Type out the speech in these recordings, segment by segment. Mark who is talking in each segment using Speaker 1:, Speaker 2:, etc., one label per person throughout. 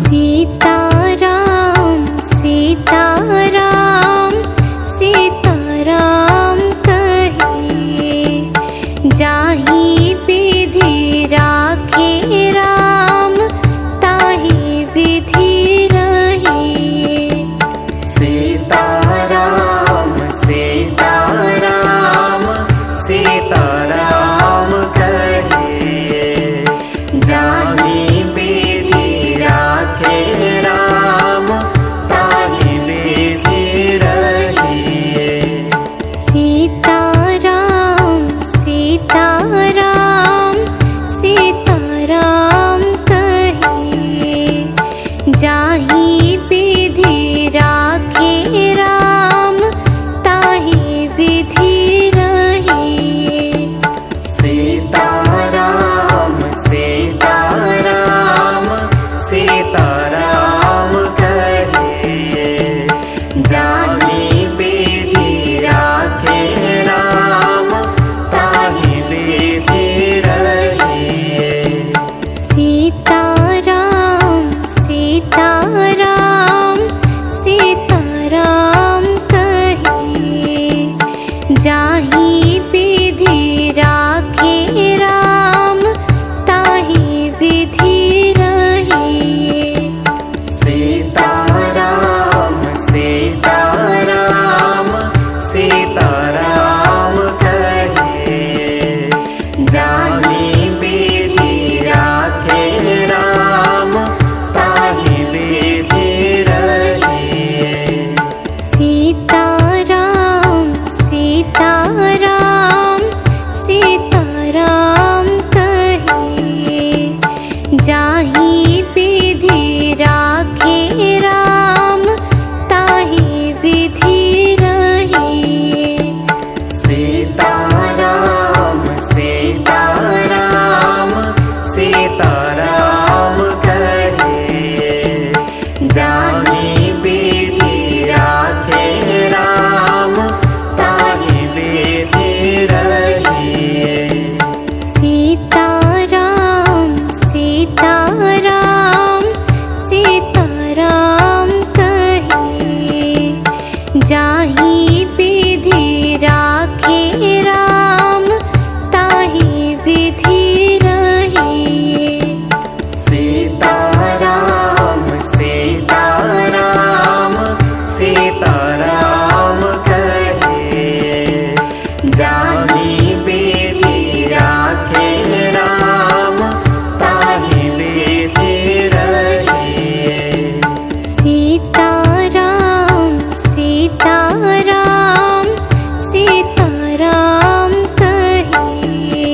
Speaker 1: सीताराम सीताराम सीताराम कहिए, जाहि विधि राखे राम ताहि विधि रहिए।
Speaker 2: सीताराम सीताराम सीताराम कहिए, जाहि विधि राखे राम ताहि विधि रहिए।
Speaker 1: सीताराम सीताराम सीताराम कहिए, जाहि विधि राखे राम ताहि विधि रहिए।
Speaker 2: सीताराम सीताराम सीताराम कहिए, जाहि विधि राखे राम ताहि विधि रहिए।
Speaker 1: सीताराम सीताराम सीताराम कहिए, जाहि विधि राखे राम ताहि विधि रहिए।
Speaker 2: सीताराम सीताराम सीताराम कहिए, जाहि विधि राखे राम ताहि विधि रहिए।
Speaker 1: सीताराम सीताराम सीताराम कहिए, जाहि विधि राखे राम ताहि विधि रहिए।
Speaker 2: सीताराम सीताराम सीताराम कहिए, जाहि विधि राखे राम ताहि विधि रहिए।
Speaker 1: सीताराम सीताराम सीताराम कहिए, जाहि विधि राखे राम ताहि विधि रहिए।
Speaker 2: सीताराम सीताराम सीताराम कहिए, जाहि विधि राखे राम ताहि विधि रहिए।
Speaker 1: सीताराम सीताराम सीताराम कहिए, जाहि विधि राखे राम ताहि विधि रहिए।
Speaker 2: सीताराम सीताराम सीताराम कहिए,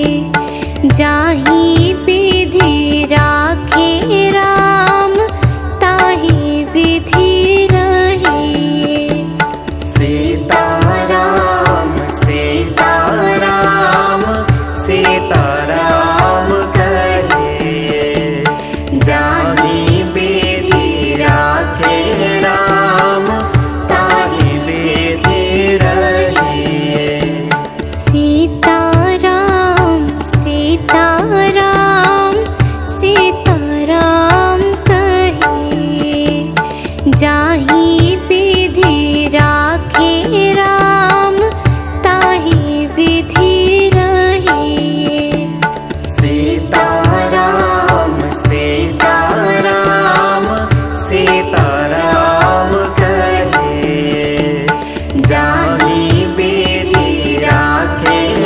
Speaker 2: जाहि विधि राखे राम ताहि विधि रहिए।
Speaker 1: सीताराम सीताराम सीताराम कहिए, जाहि विधि राखे राम ताहि विधि रहिए।
Speaker 2: सीताराम सीताराम सीताराम कहिए, जाहि विधि राखे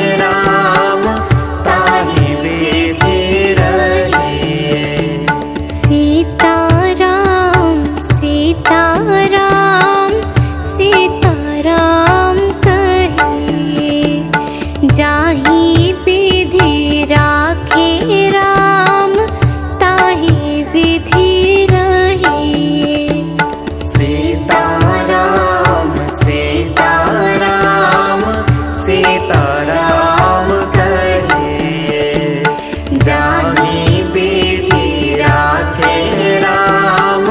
Speaker 2: राम ताहि विधि रहिए।
Speaker 1: सीताराम सीताराम सीताराम कहिए, जाहि विधि राखे राम ताहि विधि रहिए।
Speaker 2: सीताराम सीताराम सीताराम कहिए, जाहि विधि राखे राम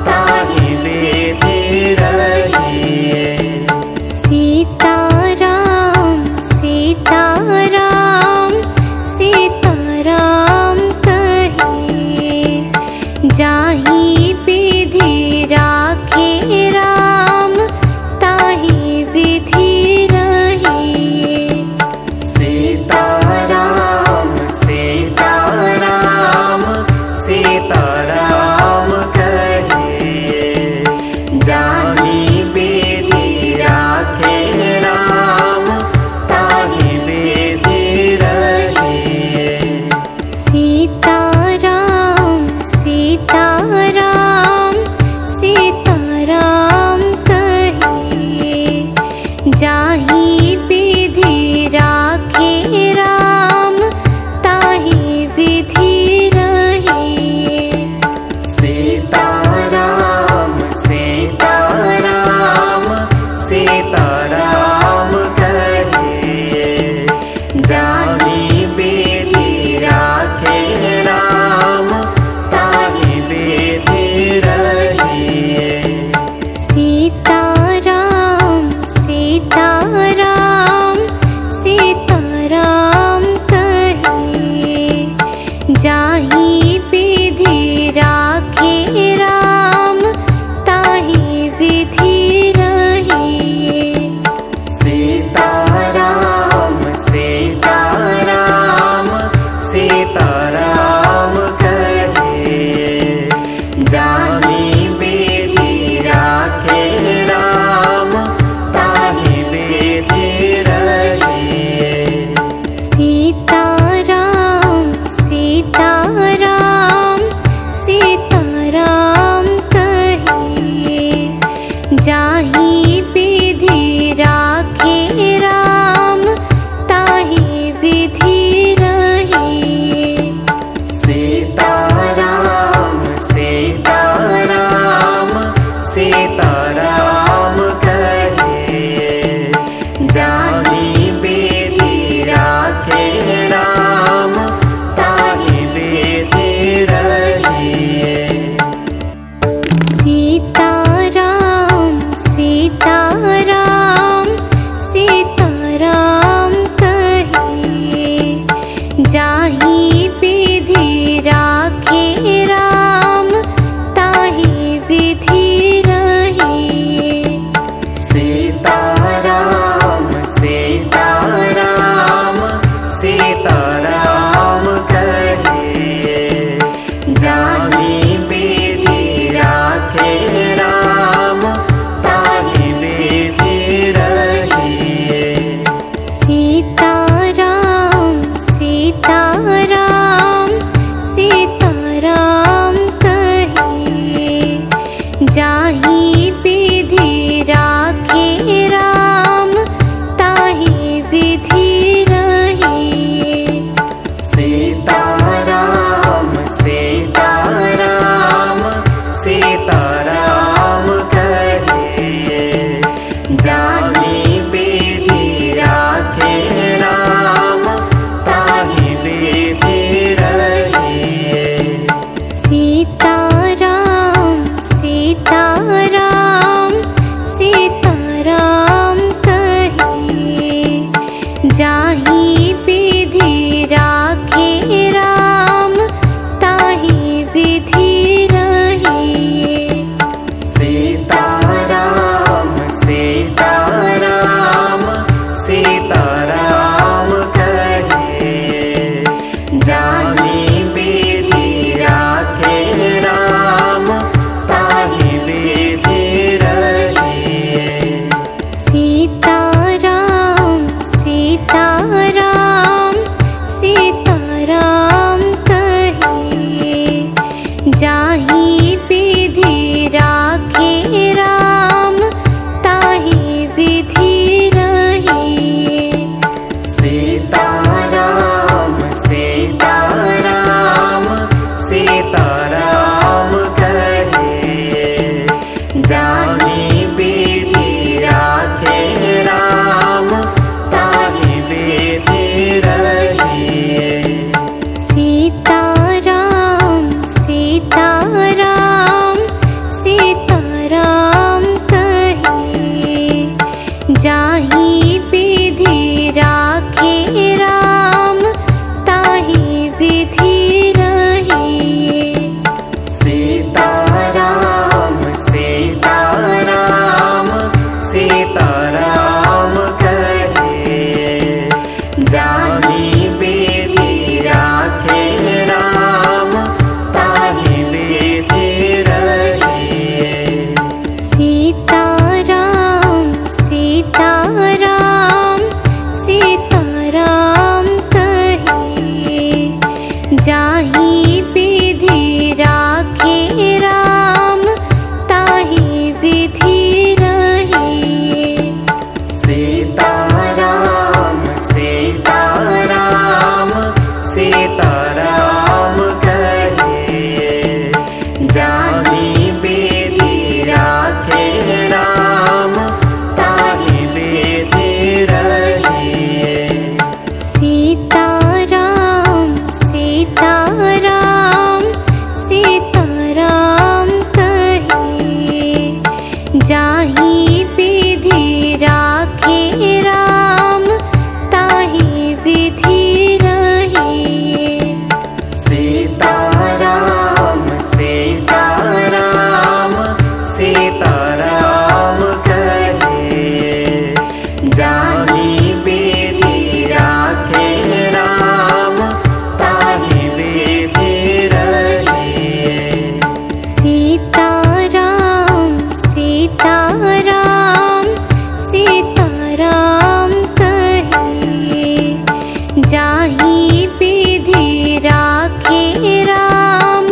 Speaker 2: ताहि विधि रहिए।
Speaker 1: सीताराम सीताराम सीताराम कहिए, जाहि सीताराम सीताराम कहिए। जाहि विधि राखे राम ताहि विधि रहिए।
Speaker 2: सीताराम सीताराम सीताराम कहिए। जाहि विधि राखे राम ताहि विधि रहिए।
Speaker 1: सीताराम सीताराम सीताराम कहिए। जाहि विधि राखे राम ताहि विधि रहिए।
Speaker 2: सीताराम सीताराम सीताराम कहिए। जाहि विधि राखे राम ताहि विधि रहिए।
Speaker 1: सीताराम सीताराम सीताराम कहिए। जाहि विधि राखे राम ताहि विधि रहिए।
Speaker 2: सीताराम सीताराम सीताराम कहिए। जाहि विधि राखे राम ताहि विधि रहिए।
Speaker 1: सीताराम सीताराम सीताराम कहिए। जाहि विधि राखे राम ताहि विधि रहिए।
Speaker 2: सीताराम सीताराम सीताराम कहिए। जाहि विधि राखे राम ताहि विधि रहिए।
Speaker 1: सीताराम सीताराम सीताराम कहिए। जाहि विधि राखे राम ताहि विधि रहिए।
Speaker 2: सीताराम सीताराम सीताराम कहिए। जाहि विधि राखे राम ताहि विधि रहिए।
Speaker 1: सीताराम सीताराम सीताराम कहिए। जाहि विधि राखे राम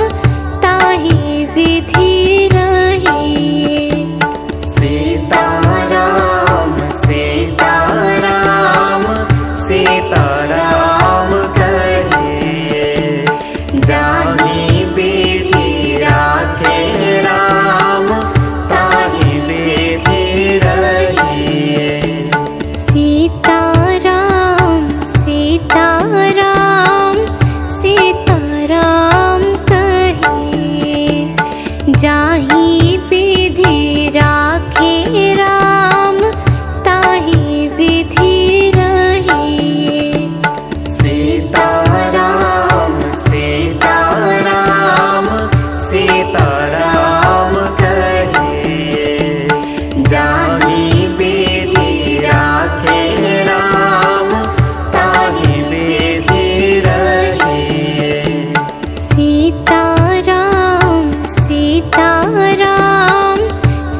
Speaker 1: ताहि विधि रहिए।
Speaker 2: सीताराम सीताराम सीताराम कहिए। जाहि विधि राखे राम ताहि विधि रहिए।
Speaker 1: सीताराम सीताराम सीताराम कहिए। जाहि विधि राखे राम ताहि विधि रहिए।
Speaker 2: सीताराम सीताराम सीताराम कहिए। जाहि विधि राखे राम ताहि विधि रहिए।
Speaker 1: सीताराम सीताराम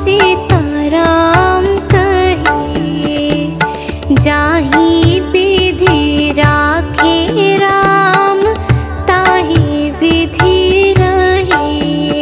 Speaker 1: सीताराम कहिए। जाहि विधि राखे राम ताहि विधि रहिए।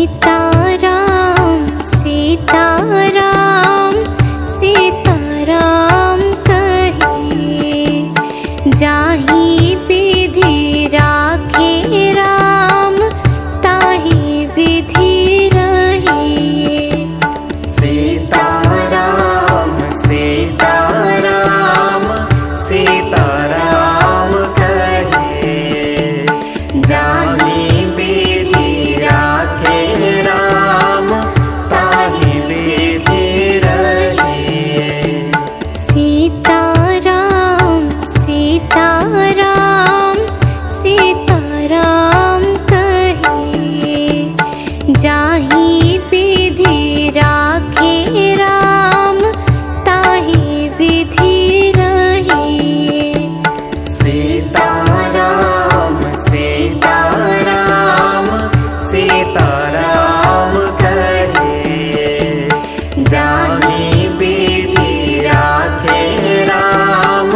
Speaker 1: सीताराम सीताराम सीताराम कहिए जाहि विधि राखे राम ताहि विधि रहिए।
Speaker 2: सीताराम सीताराम सीताराम कहिए जाहि विधि राखे राम ताहि विधि रहिए।
Speaker 1: सीताराम सीताराम सीताराम कहिए जाहि विधि राखे राम ताहि विधि रहिए।
Speaker 2: सीताराम सीताराम सीताराम कहिए जाहि विधि राखे राम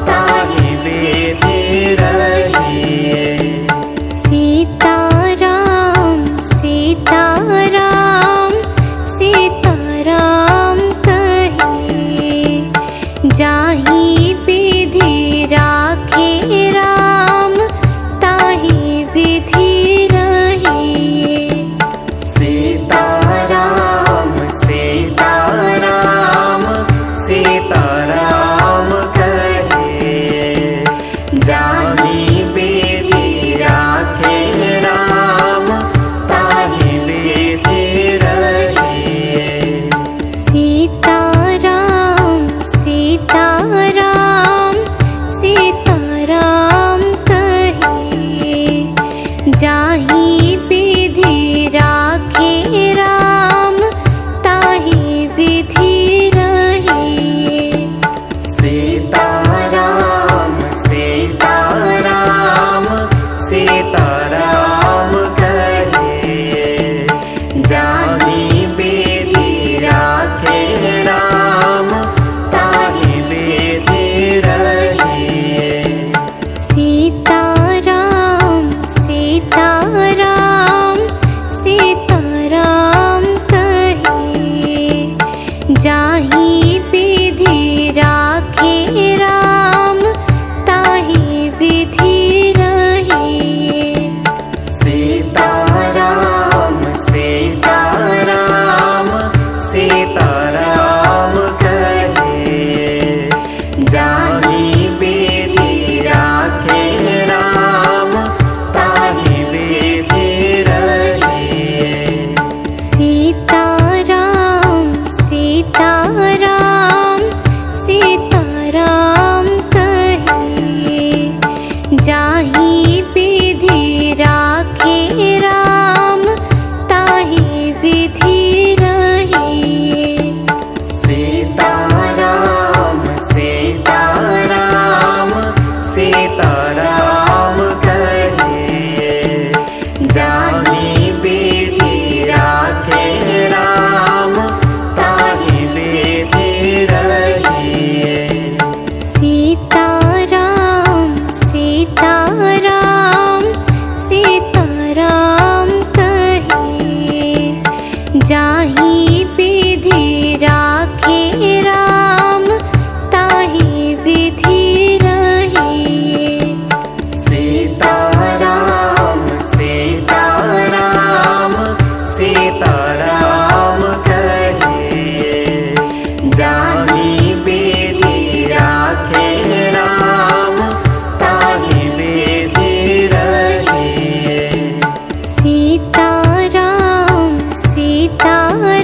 Speaker 2: ताहि विधि रहिए।
Speaker 1: सीताराम सीताराम सीताराम कहिए जाहि विधि राखे राम ताहि विधि रहिए।
Speaker 2: सीताराम सीताराम सीताराम कहिए जाहि विधि राखे राम ताहि विधि रहिए।
Speaker 1: सीताराम सीताराम सीताराम कहिए जाहि विधि राखे राम ताहि विधि रहिए।
Speaker 2: सीताराम सीताराम सीताराम कहिए जाहि विधि राखे राम ताहि विधि रहिए।
Speaker 1: सीताराम सीताराम सीताराम कहिए जाहि विधि राखे राम ताहि विधि रहिए।
Speaker 2: सीताराम सीताराम सीताराम कहिए जाहि विधि राखे राम ताहि विधि रहिए।
Speaker 1: सीताराम सीताराम सीताराम कहिए जाहि विधि राखे राम ताहि विधि रहिए।
Speaker 2: सीताराम सीताराम सीताराम कहिए जाहि विधि राखे राम ताहि विधि रहिए।
Speaker 1: सीताराम सीताराम सीताराम कहिए जाहि विधि राखे राम ताहि विधि रहिए।
Speaker 2: सीताराम सीताराम सीताराम कहिए जाहि विधि राखे राम ताहि विधि रहिए।
Speaker 1: सीताराम सीताराम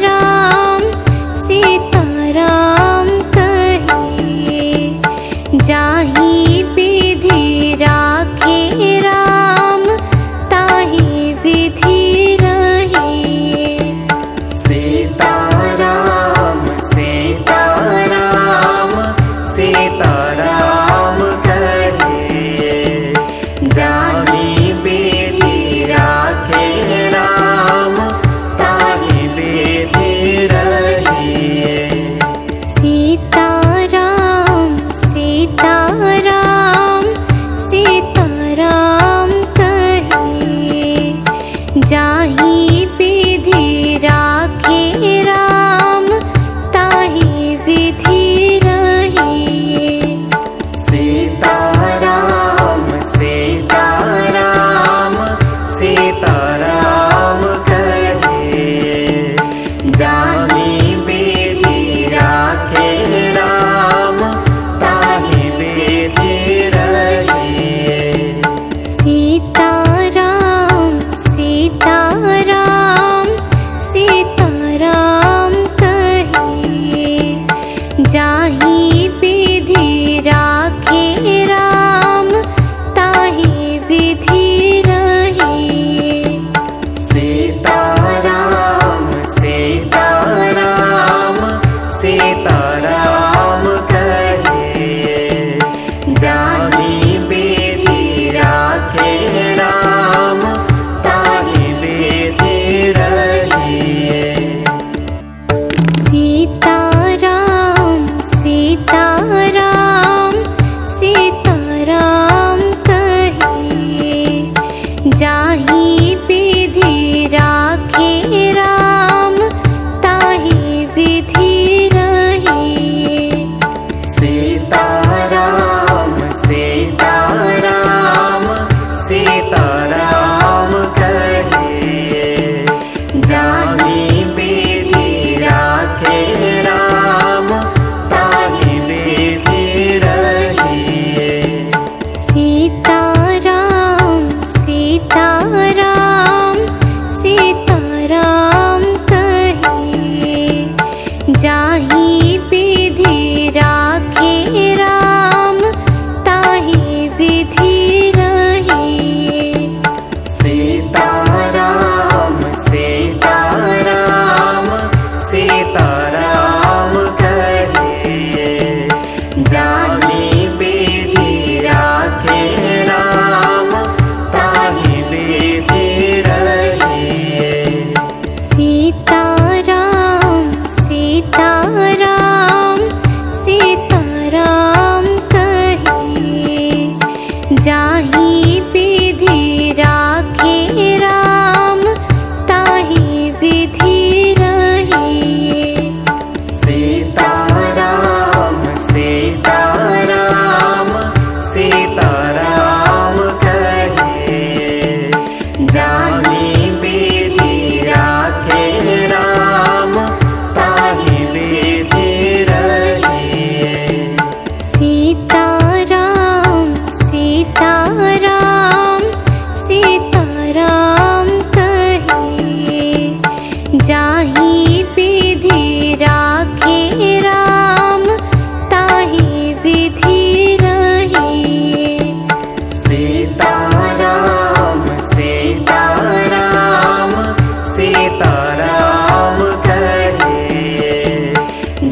Speaker 2: सीताराम कहे,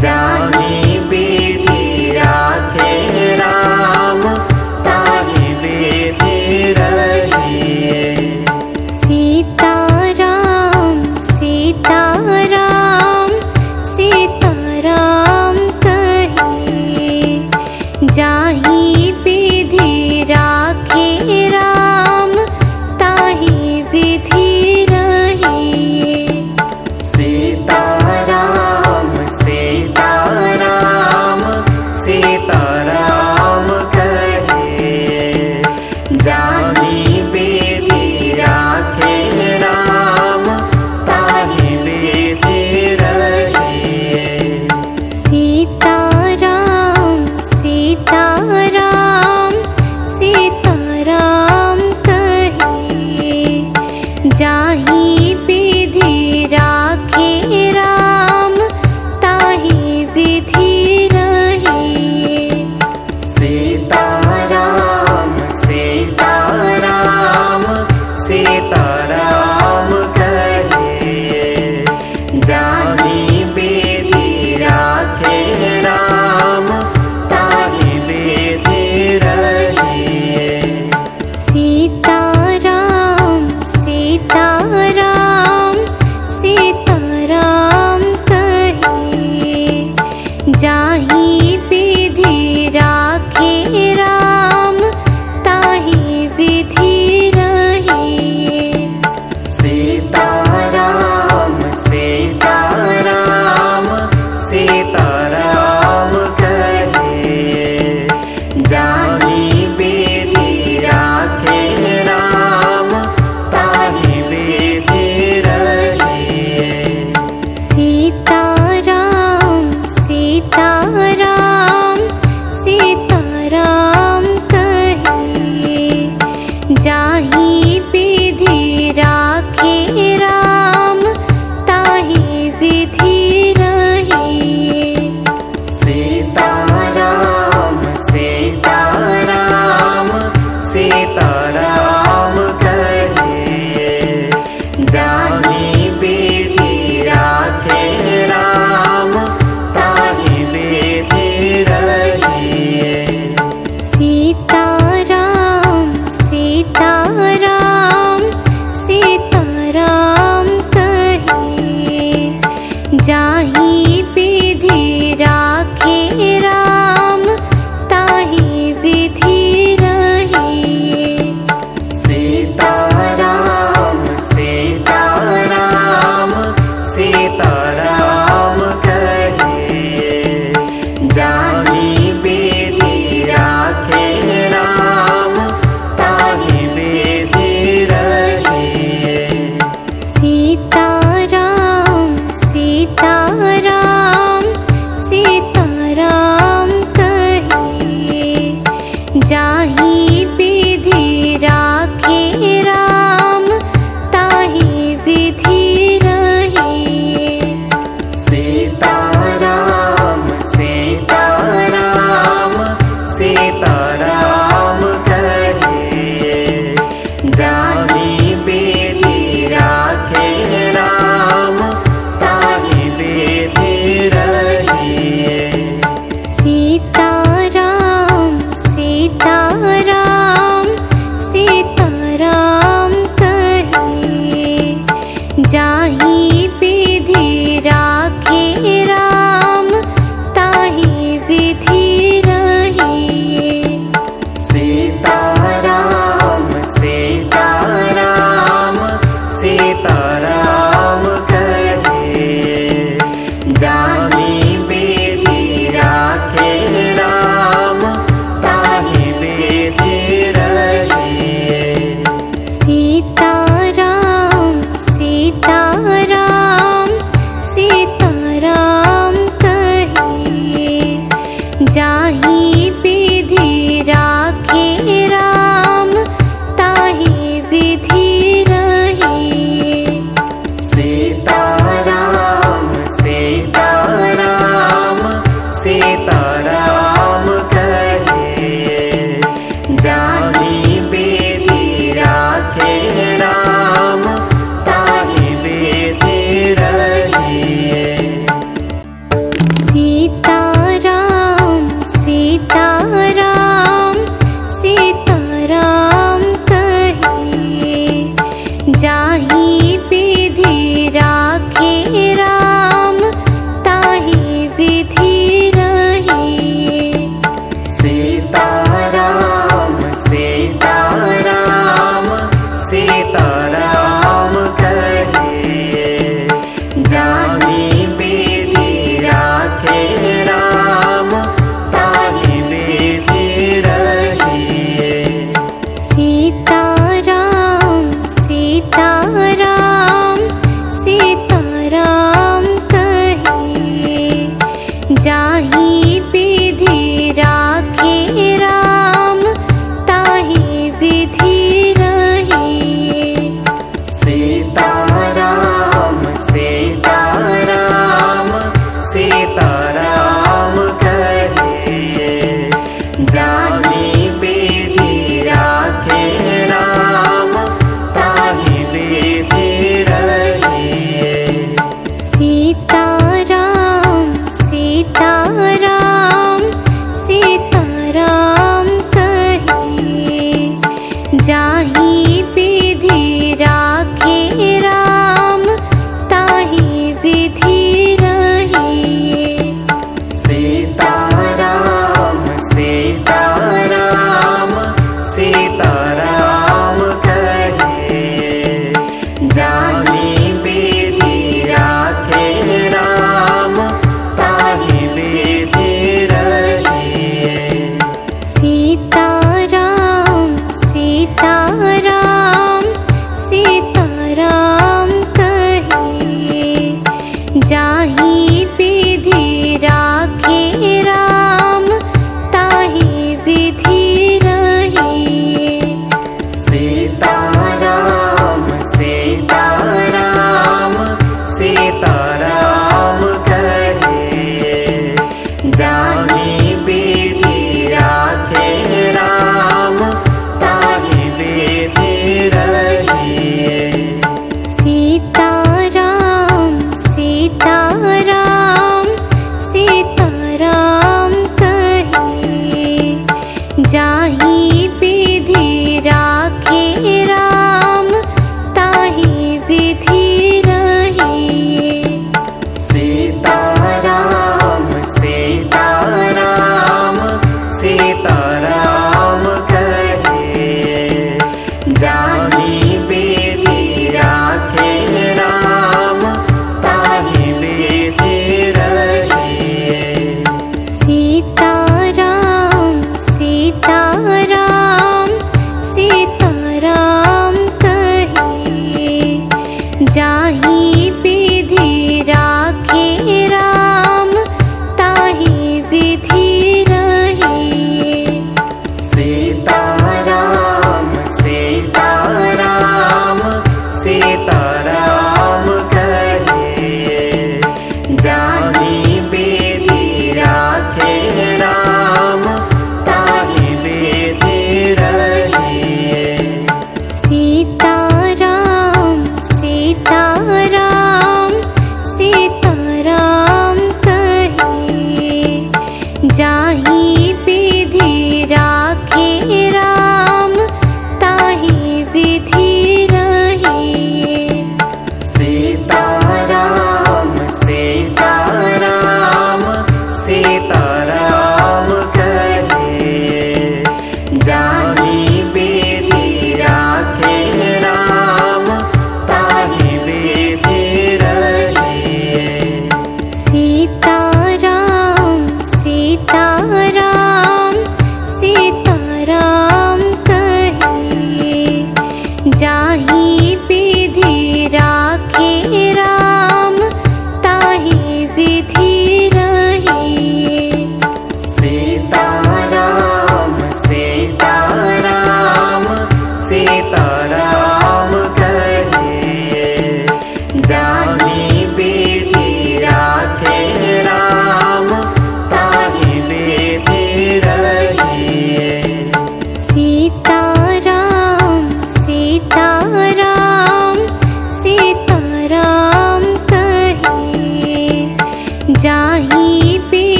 Speaker 2: जाहि विधि राखे राम ताहि विधि रहिए।
Speaker 1: सीताराम सीताराम सीताराम कहे, जाहि विधि राखे राम ताहि विधि रहिए।
Speaker 2: सीताराम सीताराम सीताराम कहे, जाहि विधि राखे राम ताहि विधि रहिए।
Speaker 1: सीताराम सीताराम सीताराम कहे, जाहि विधि राखे राम ताहि विधि रहिए।
Speaker 2: सीताराम सीताराम सीताराम कहे, जाहि विधि राखे राम ताहि विधि रहिए।
Speaker 1: सीताराम सीताराम सीताराम कहे, जाहि विधि राखे राम ताहि विधि रहिए।
Speaker 2: सीताराम सीताराम सीताराम कहे, जाहि विधि राखे राम ताहि विधि रहिए।
Speaker 1: सीताराम सीताराम सीताराम कहे, जाहि विधि राखे राम ताहि विधि रहिए।
Speaker 2: सीताराम सीताराम सीताराम कहे, जाहि विधि राखे राम ताहि विधि रहिए।
Speaker 1: सीताराम सीताराम सीताराम कहे, जाहि विधि राखे राम ताहि विधि रहिए।
Speaker 2: सीताराम सीताराम सीताराम कहे, जाहि विधि राखे राम ताहि विधि रहिए।
Speaker 1: सीताराम सीताराम सीताराम कहे, जाहि विधि राखे राम ताहि विधि रहिए।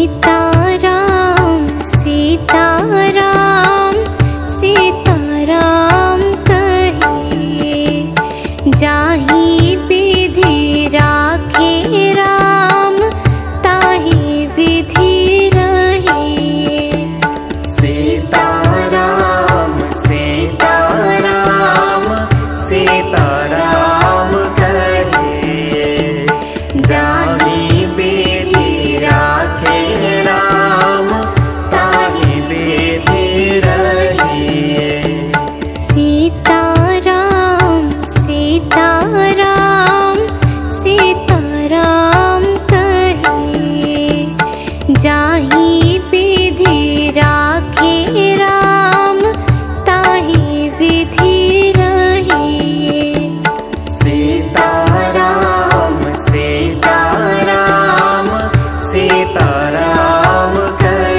Speaker 1: सीताराम सीताराम सीताराम कहिए जाहि विधि राखे राम ताहि विधि रहिए।
Speaker 2: सीताराम सीताराम सीताराम कहिए जाहि विधि राखे राम ताहि विधि रहिए।
Speaker 1: सीताराम सीताराम सीताराम कहिए जाहि विधि राखे राम ताहि विधि रहिए।
Speaker 2: सीताराम सीताराम सीताराम कहिए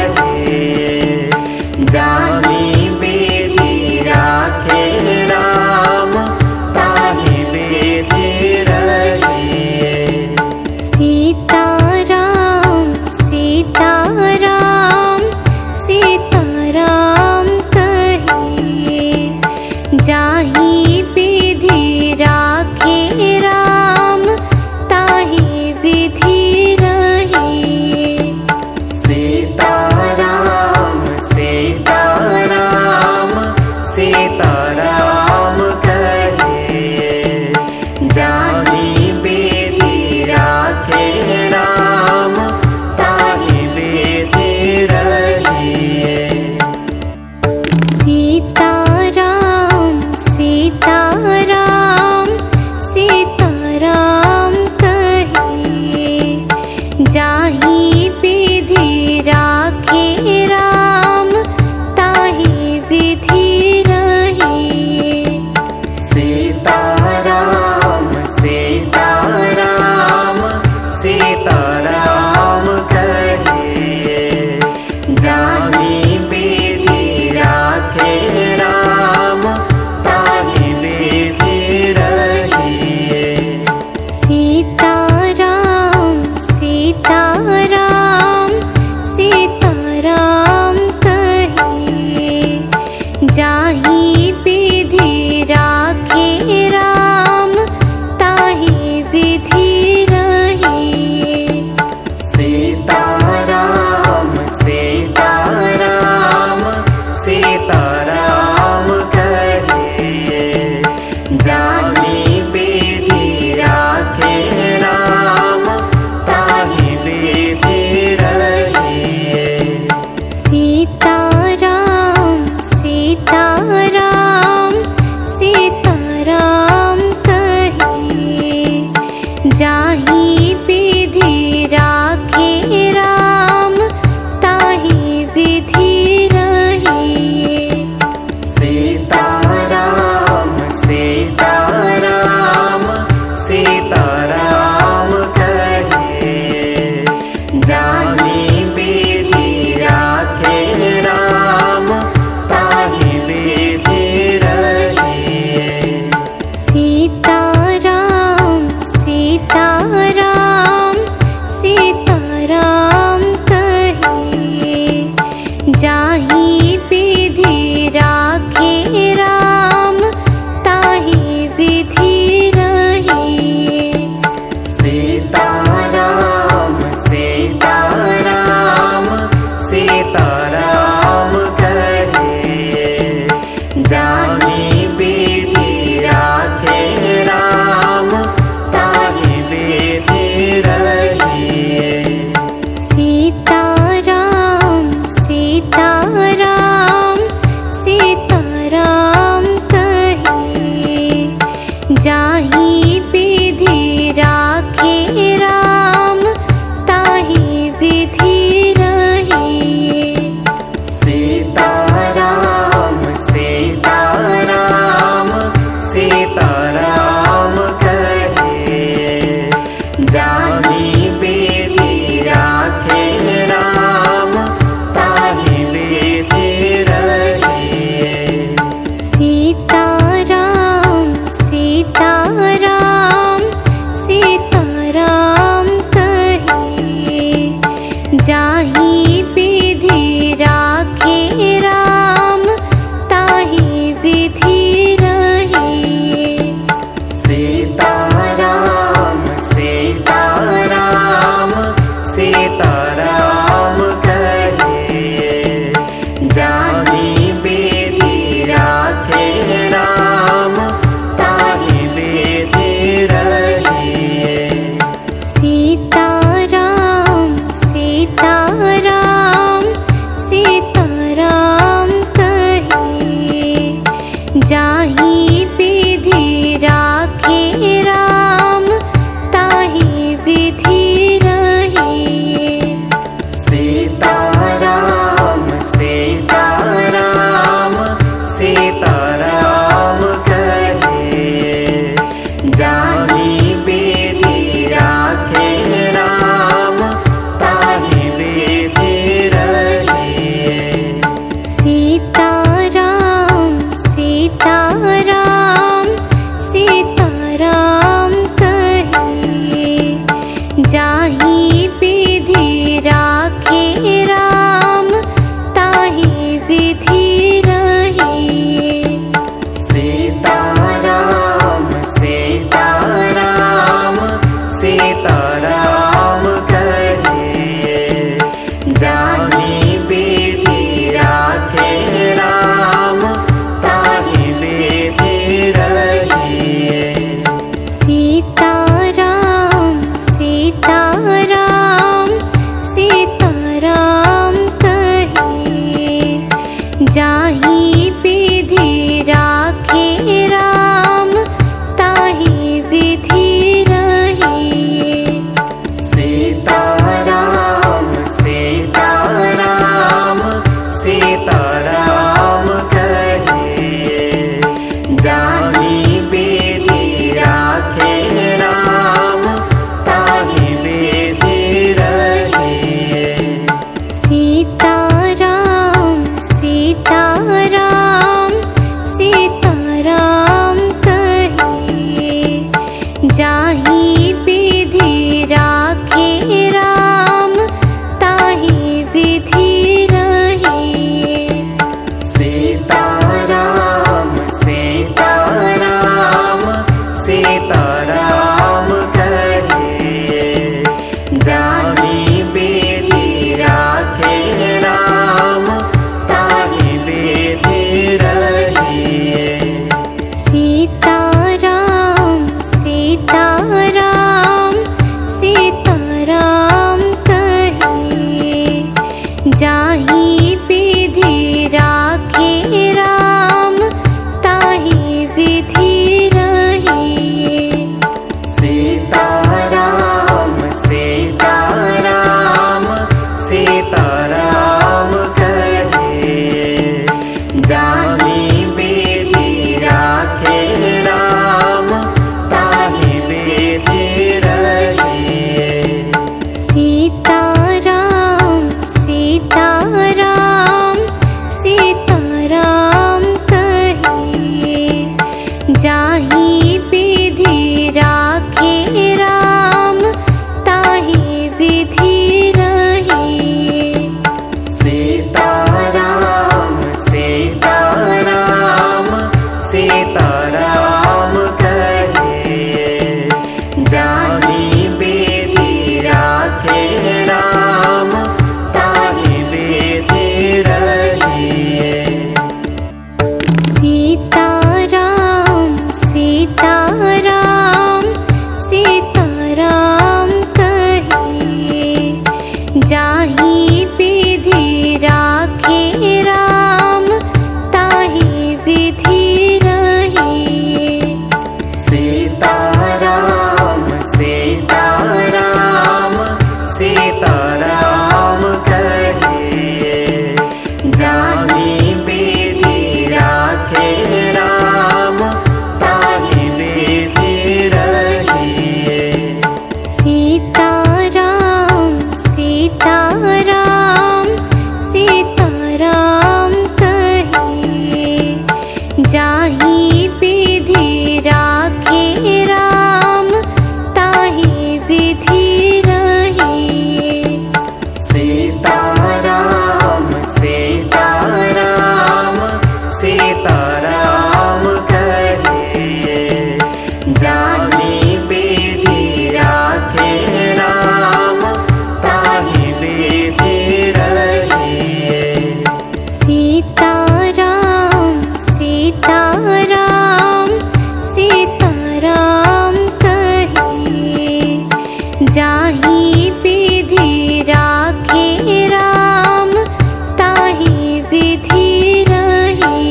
Speaker 1: जाहि विधि राखे राम ताहि विधि रहिए।
Speaker 2: सीताराम सीताराम सीताराम कहिए, जाहि विधि राखे राम ताहि विधि रहिए।
Speaker 1: सीताराम सीताराम सीताराम कहिए, जाहि विधि राखे राम ताहि विधि रहिए।
Speaker 2: सीताराम सीताराम सीताराम कहिए, जाहि विधि राखे राम ताहि विधि रहिए।
Speaker 1: सीताराम सीताराम सीताराम कहिए, जाहि विधि राखे राम ताहि विधि रहिए।
Speaker 2: सीताराम सीताराम सीताराम कहिए, जाहि विधि राखे राम ताहि विधि रहिए।
Speaker 1: सीताराम सीताराम सीताराम कहिए, जाहि विधि राखे राम ताहि विधि रहिए।
Speaker 2: सीताराम सीताराम सीताराम कहिए, जाहि विधि राखे राम ताहि विधि रहिए।
Speaker 1: सीताराम सीताराम सीताराम कहिए, जाहि विधि राखे राम ताहि विधि रहिए।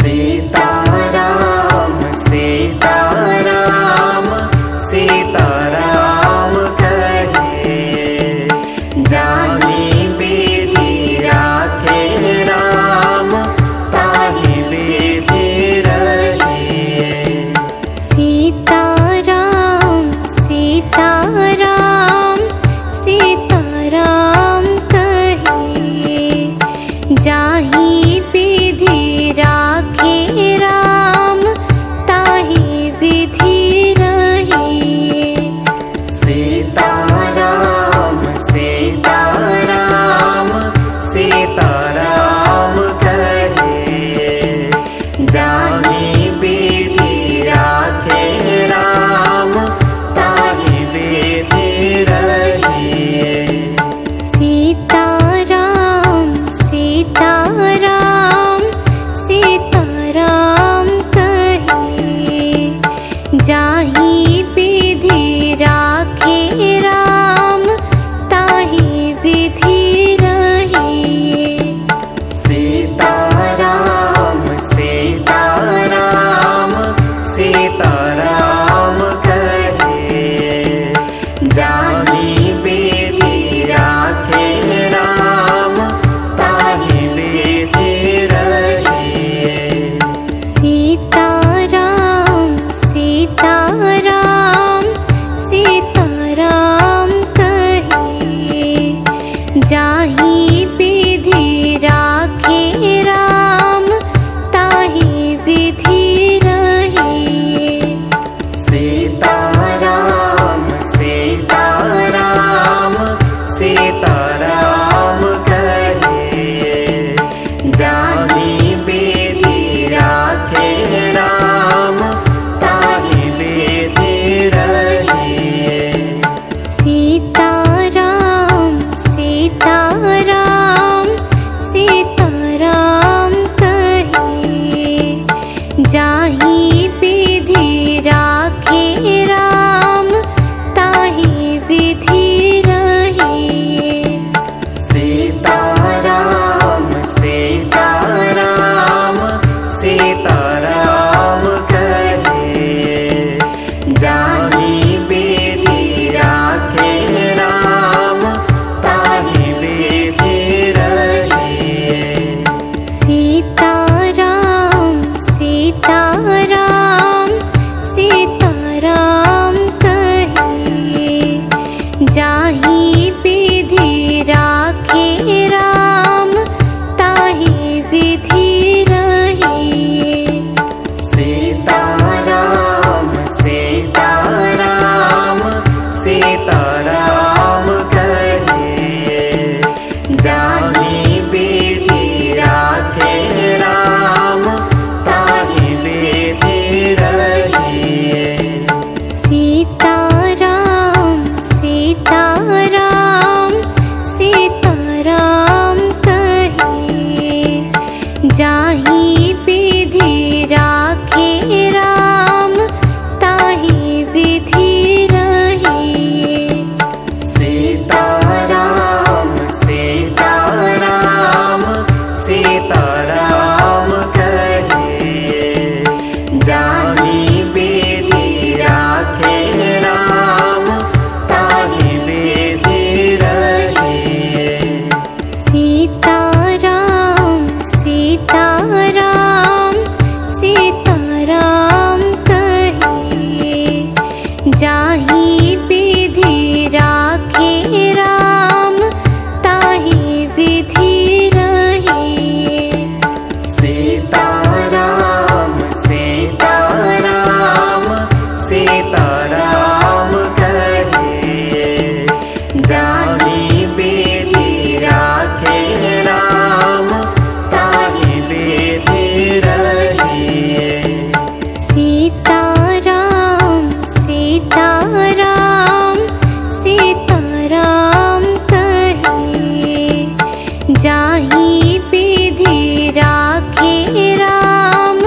Speaker 2: सीताराम सीताराम सीताराम कहिए, जाहि विधि राखे राम ताहि विधि रहिए।
Speaker 1: सीताराम सीताराम सीताराम कहिए, जाहि विधि राखे राम ताहि विधि रहिए।
Speaker 2: सीताराम सीताराम सीताराम कहिए, जाहि विधि राखे राम ताहि विधि रहिए।
Speaker 1: सीताराम सीताराम सीताराम कहिए, जाहि विधि राखे राम ताहि विधि रहिए।
Speaker 2: सीताराम सीताराम सीताराम कहिए, जाहि विधि राखे राम ताहि विधि रहिए।
Speaker 1: सीताराम सीताराम सीताराम कहिए, जाहि विधि राखे राम ताहि विधि रहिए।
Speaker 2: सीताराम सीताराम सीताराम कहिए, जाहि विधि राखे राम ताहि विधि रहिए।
Speaker 1: सीताराम सीताराम सीताराम कहे, जाहि विधि राखे राम ताहि विधि रहे।
Speaker 2: सीताराम सीताराम सीताराम कहे, जाहि विधि राखे राम ताहि विधि रहे।
Speaker 1: सीताराम सीताराम सीताराम कहे, जाहि विधि राखे राम ताहि विधि रहे।
Speaker 2: सीताराम सीताराम सीताराम कहे, जाहि विधि राखे राम ताहि विधि रहे।
Speaker 1: सीताराम सीताराम सीताराम कहे, जाहि विधि राखे राम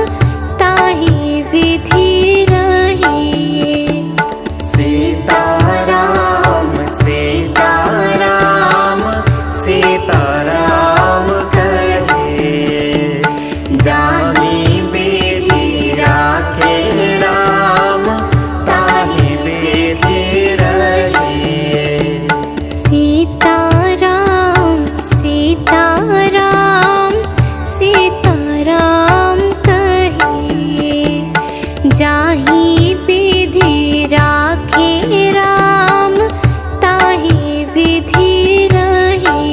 Speaker 1: ताहि विधि रहे।
Speaker 2: सीताराम सीताराम सीताराम कहे, जाहि विधि राखे राम ताहि विधि रहे।
Speaker 1: सीताराम सीताराम सीताराम कहे, जाहि विधि राखे राम ताहि विधि रहे।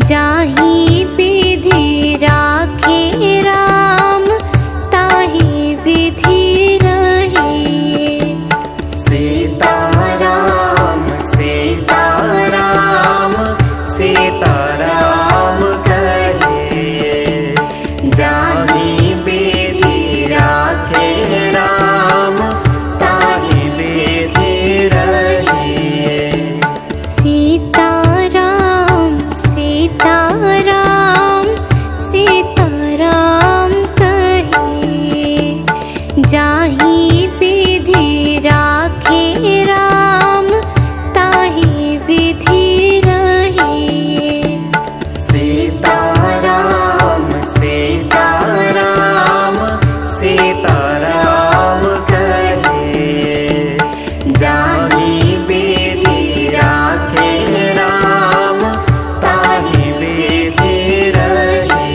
Speaker 1: जाहि विधि राखे राम ताहि विधि रहे।
Speaker 2: सीताराम सीताराम सीताराम कहे, जाहि विधि राखे राम ताहि विधि रहे।
Speaker 1: सीताराम सीताराम सीताराम कहे, जाहि विधि राखे राम ताहि विधि रहे।
Speaker 2: सीताराम सीताराम सीताराम कहे, जाहि विधि राखे राम ताहि विधि रहे।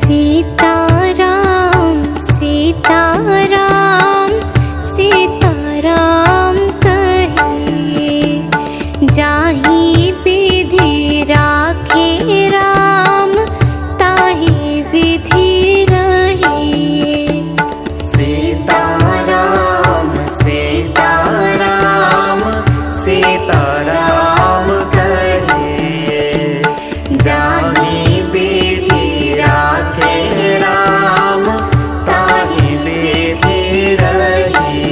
Speaker 1: सीताराम सीताराम सीताराम कहे, जाहि विधि राखे राम ताहि विधि रहे।
Speaker 2: सीताराम सीताराम सीताराम कहे, जाहि विधि राखे राम ताहि विधि रहे।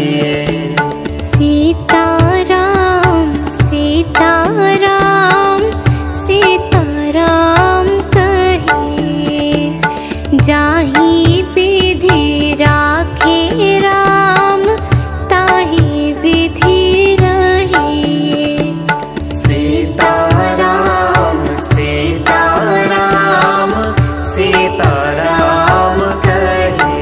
Speaker 1: सीताराम सीताराम सीताराम कहे, जाहि विधि राखे राम ताहि विधि रहे।
Speaker 2: सीताराम सीताराम सीताराम कहे,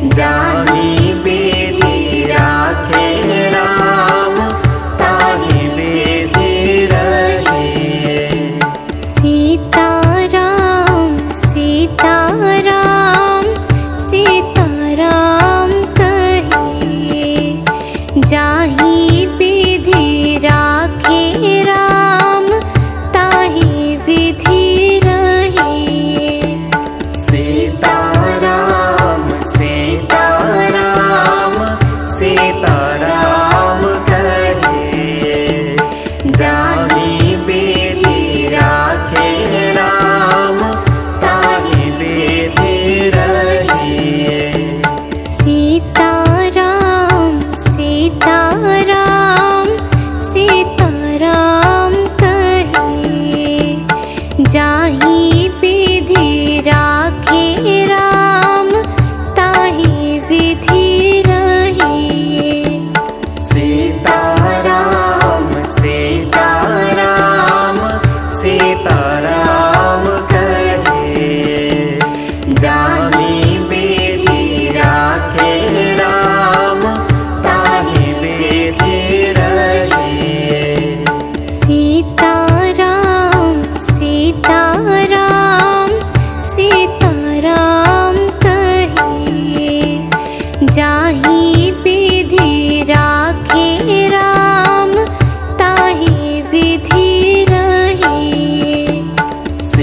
Speaker 2: जाहि विधि राखे राम ताहि विधि रहे।
Speaker 1: सीताराम सीताराम सीताराम कहे, जाहि विधि राखे राम ताहि विधि रहे।
Speaker 2: सीताराम सीताराम सीताराम कहे, जाहि विधि राखे राम ताहि विधि रहे।
Speaker 1: सीताराम सीताराम सीताराम कहे, जाहि विधि राखे राम ताहि विधि रहे।
Speaker 2: सीताराम सीताराम सीताराम कहे, जाहि विधि राखे राम ताहि विधि रहे।
Speaker 1: सीताराम सीताराम सीताराम कहे, जाहि विधि राखे राम ताहि विधि रहे।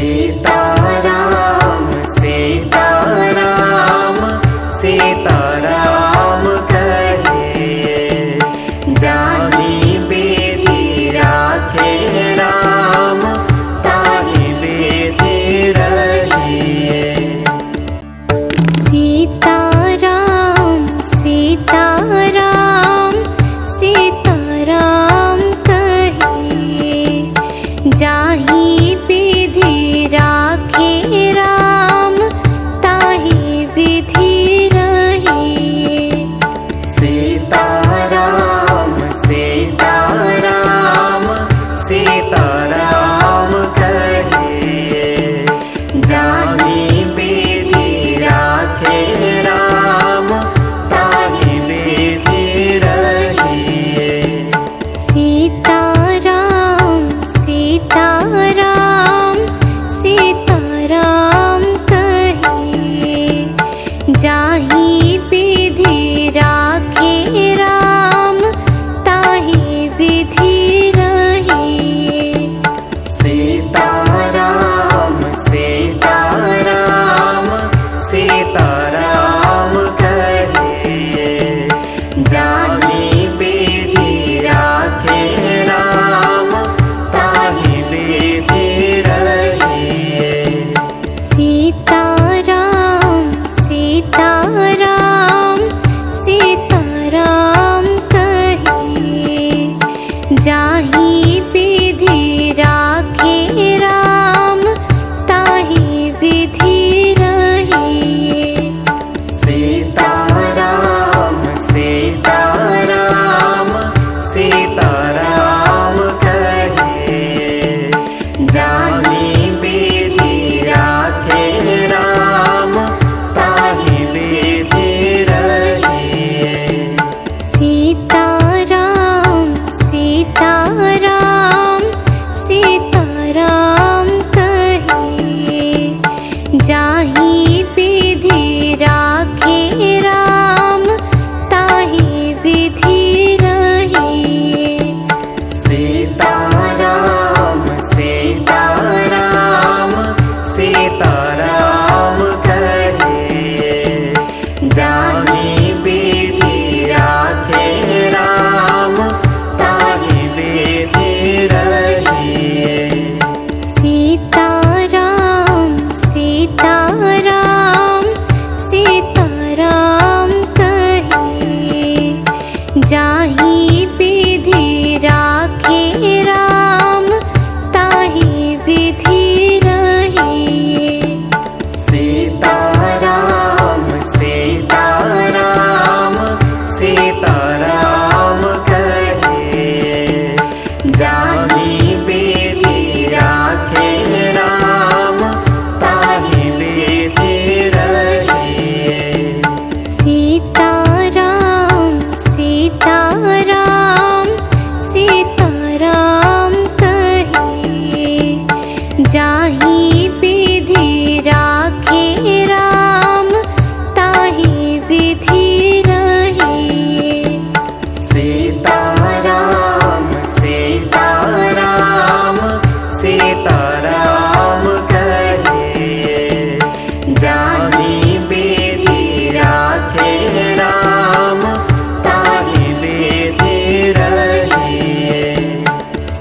Speaker 2: सीताराम सीताराम सीताराम कहे, जाहि विधि राखे राम ताहि विधि रहे।
Speaker 1: सीताराम सीताराम सीताराम कहे, जाहि विधि राखे राम ताहि विधि रहे।
Speaker 2: सीताराम सीताराम सीताराम कहे, जाहि विधि राखे राम ताहि विधि रहे।
Speaker 1: सीताराम सीताराम विधि रहिए।
Speaker 2: सीताराम सीताराम सीताराम कहिए, जाहि विधि राखे राम ताहि विधि रहिए।
Speaker 1: सीताराम सीताराम सीताराम कहिए, जाहि विधि राखे राम ताहि विधि रहिए।
Speaker 2: सीताराम सीताराम सीताराम कहिए, जाहि विधि राखे राम ताहि विधि रहिए।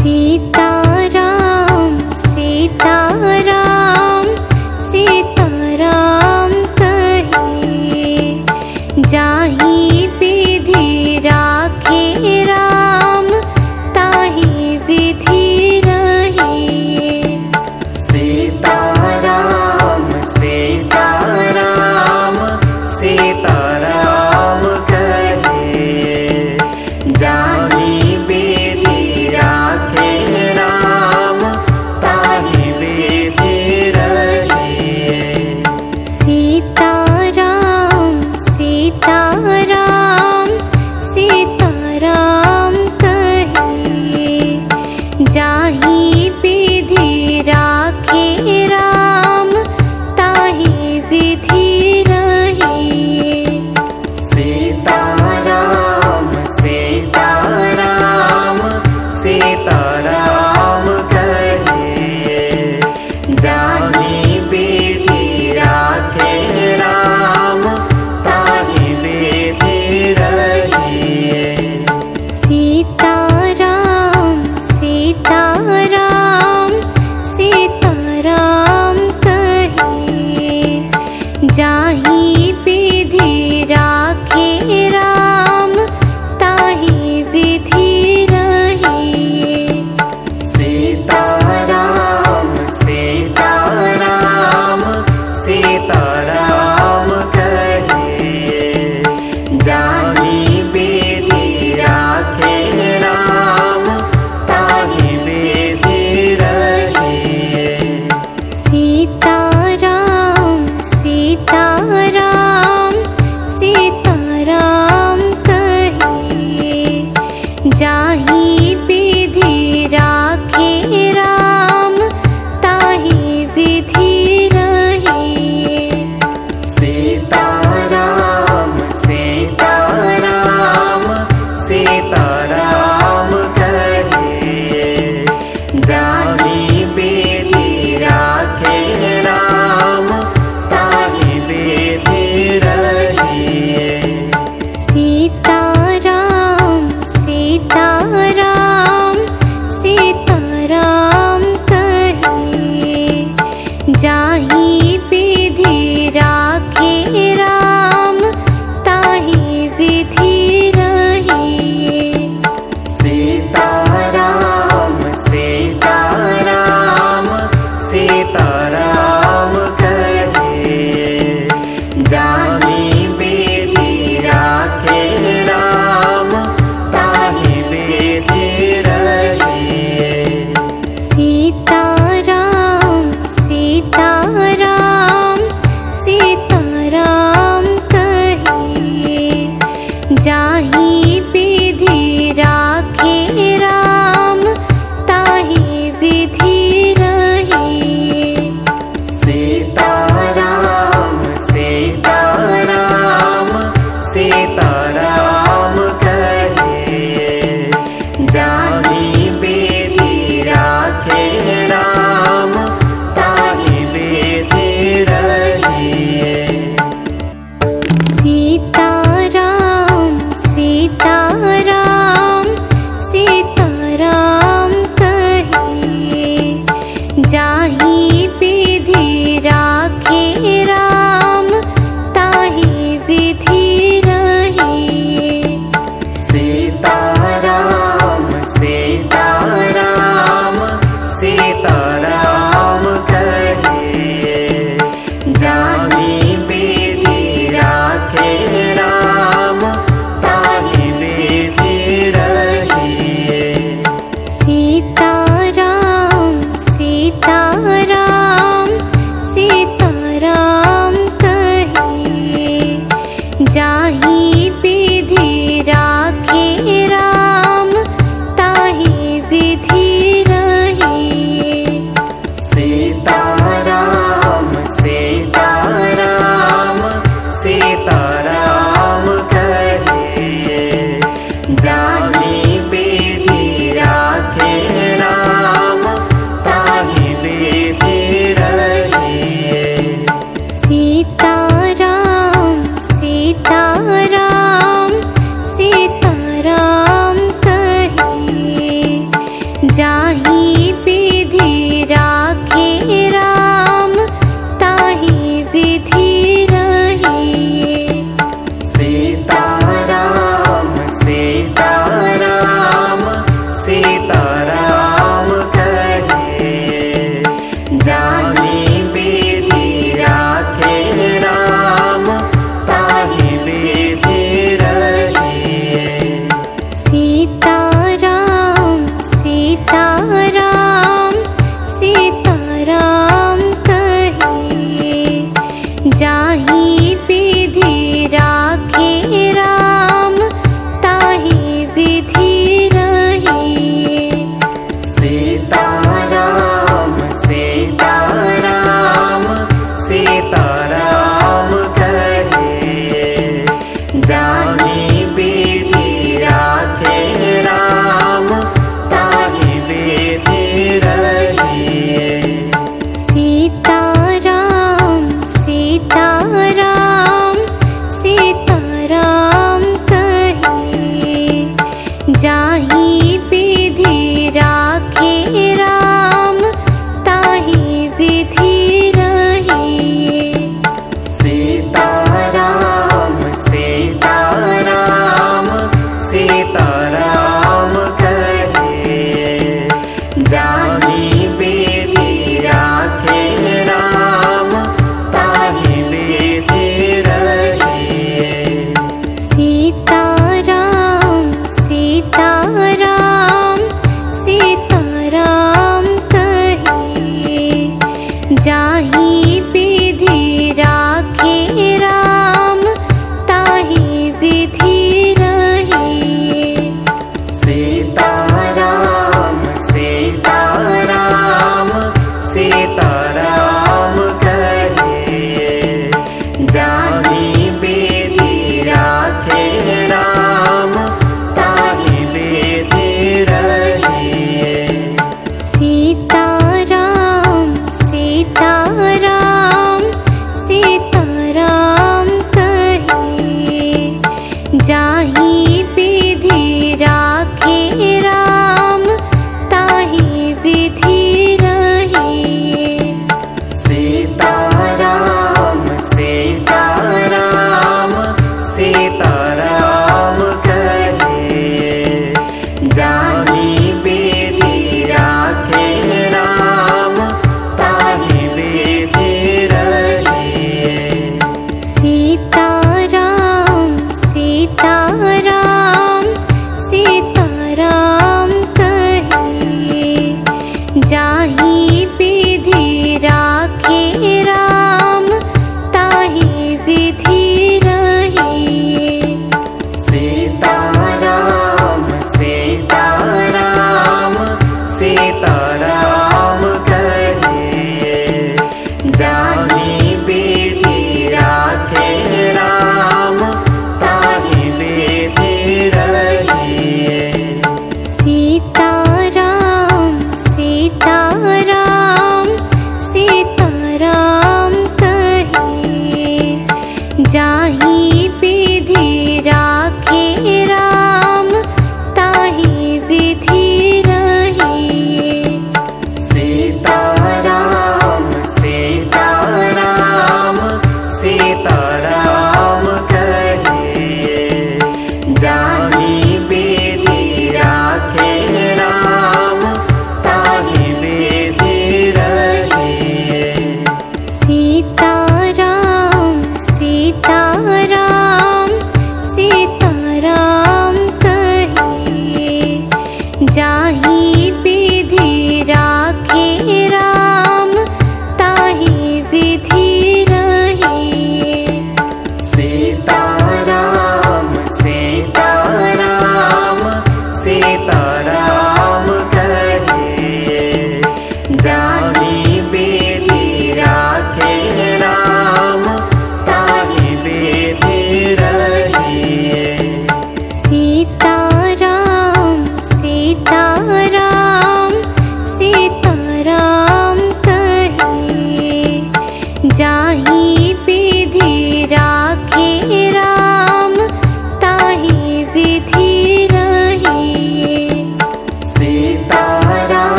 Speaker 1: सीताराम सीताराम सीताराम कहिए, जाहि विधि राखे राम ताहि विधि रहिए।
Speaker 2: सीताराम सीताराम सीताराम कहिए, जाहि विधि राखे राम ताहि विधि रहिए।
Speaker 1: सीताराम सीताराम सीताराम कहिए, जाहि विधि राखे राम ताहि विधि रहिए।
Speaker 2: सीताराम सीताराम सीताराम कहिए, जाहि विधि राखे राम ताहि विधि रहिए।
Speaker 1: सीताराम सीताराम सीताराम कहिए, जाहि विधि राखे राम ताहि विधि रहिए।
Speaker 2: सीताराम सीताराम सीताराम कहिए, जाहि विधि राखे राम ताहि विधि रहिए।
Speaker 1: सीताराम सीताराम सीताराम कहिए, जाहि विधि राखे राम ताहि विधि रहिए।
Speaker 2: सीताराम सीताराम सीताराम कहिए, जाहि विधि राखे राम ताहि विधि रहिए।
Speaker 1: सीताराम सीताराम सीताराम कहिए, जाहि विधि राखे राम ताहि विधि रहिए।
Speaker 2: सीताराम सीताराम सीताराम कहिए, जाहि विधि राखे राम ताहि विधि रहिए।
Speaker 1: सीताराम सीताराम सीताराम कहिए, जाहि विधि राखे राम ताहि विधि रहिए।
Speaker 2: सीताराम सीताराम सीताराम कहिए, जाहि विधि राखे राम ताहि विधि रहिए।
Speaker 1: सीताराम सीताराम सीताराम कहिए, जाहि विधि राखे राम ताहि विधि रहिए।
Speaker 2: सीताराम सीताराम सीताराम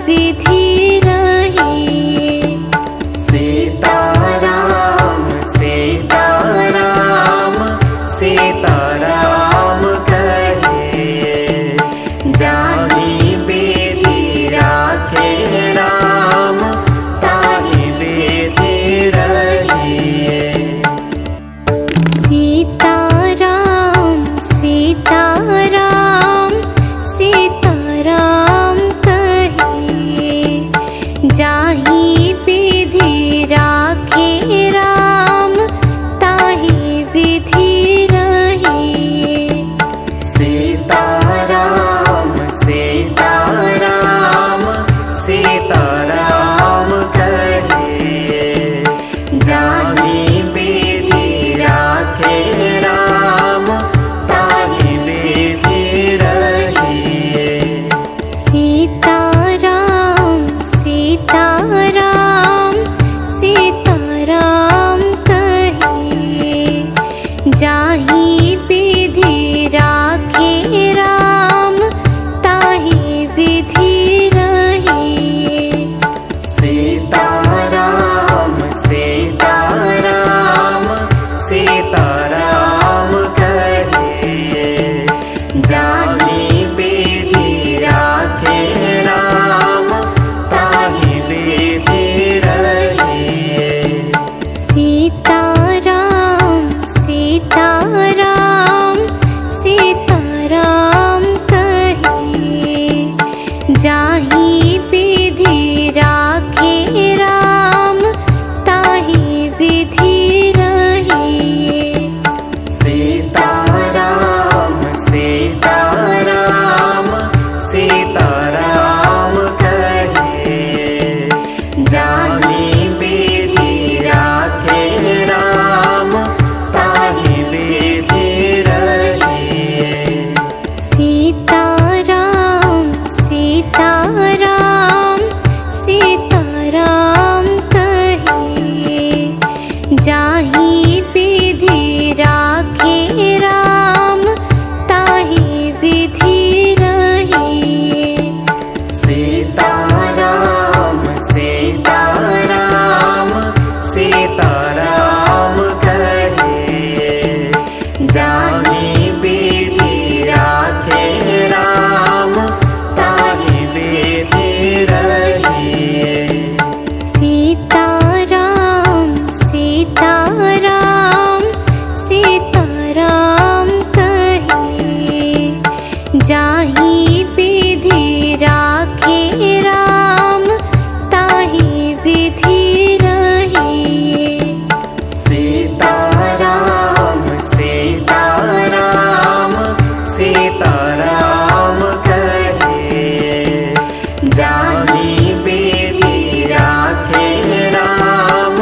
Speaker 1: विधि रहे।
Speaker 2: सीताराम सीताराम सीताराम कहिए, जाहि विधि राखे राम ताहि विधि रहिए।
Speaker 1: सीताराम सीताराम सीताराम कहिए, जाहि विधि राखे राम ताहि विधि रहिए।
Speaker 2: सीताराम सीताराम सीताराम कहिए, जाहि विधि राखे राम ताहि विधि रहिए।
Speaker 1: सीताराम सीताराम सीताराम कहिए, जाहि विधि राखे राम ताहि विधि रहिए।
Speaker 2: सीताराम सीताराम सीताराम कहिए, जाहि विधि राखे राम ताहि विधि रहिए।
Speaker 1: सीताराम सीताराम सीताराम कहिए, जाहि विधि राखे राम ताहि विधि रहिए।
Speaker 2: सीताराम सीताराम सीताराम कहिए, जाहि विधि राखे राम ताहि विधि रहिए।
Speaker 1: सीताराम सीताराम सीताराम कहिए, जाहि विधि राखे राम ताहि विधि रहिए।
Speaker 2: सीताराम सीताराम सीताराम कहिए, जाहि विधि राखे राम ताहि विधि रहिए।
Speaker 1: सीताराम सीताराम सीताराम कहिए, जाहि विधि राखे राम ताहि विधि रहिए।
Speaker 2: सीताराम सीताराम सीताराम कहिए, जाहि विधि राखे राम ताहि विधि रहिए।
Speaker 1: सीताराम सीताराम सीताराम कहिए, जाहि विधि राखे राम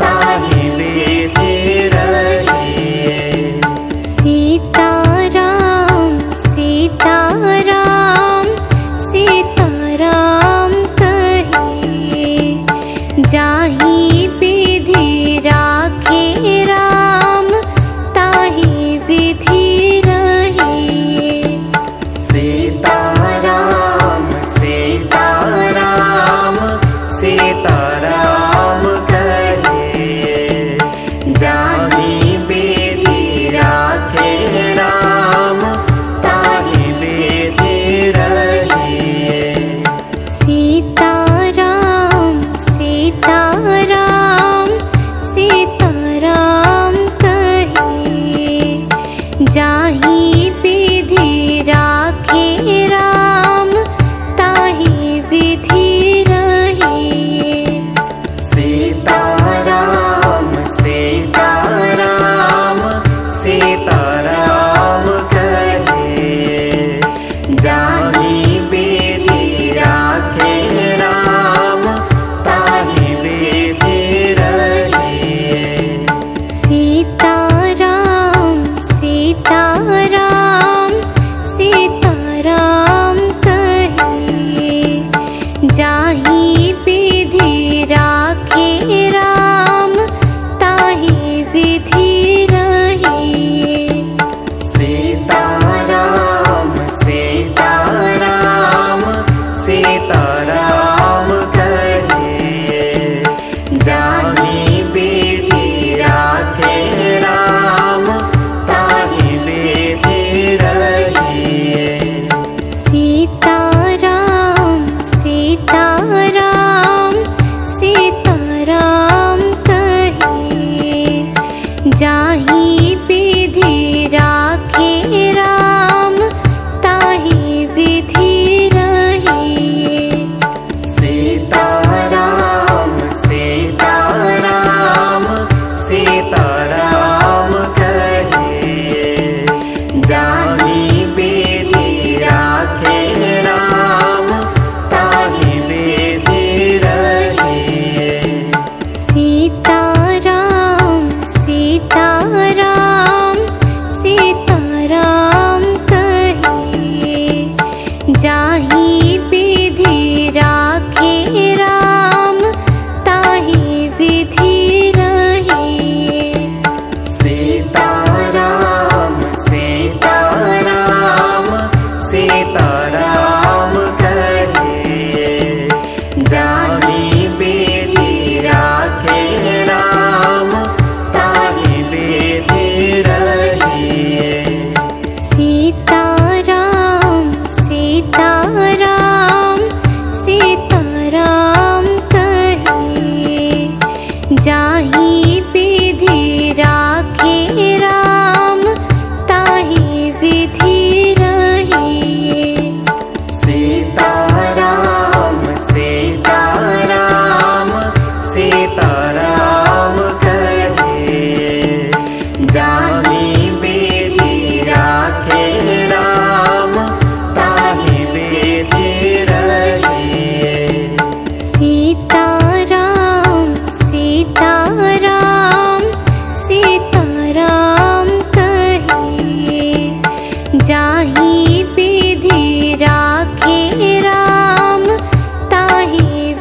Speaker 1: ताहि विधि रहिए।
Speaker 2: सीताराम सीताराम सीताराम कहिए, जाहि विधि राखे राम ताहि विधि रहिए।
Speaker 1: सीताराम सीताराम सीताराम कहिए, जाहि विधि राखे राम ताहि विधि रहिए।
Speaker 2: सीताराम सीताराम सीताराम कहिए, जाहि विधि राखे राम ताहि विधि रहिए।
Speaker 1: सीताराम सीताराम सीताराम कहिए, जाहि विधि राखे राम ताहि विधि रहिए।
Speaker 2: सीताराम सीताराम सीताराम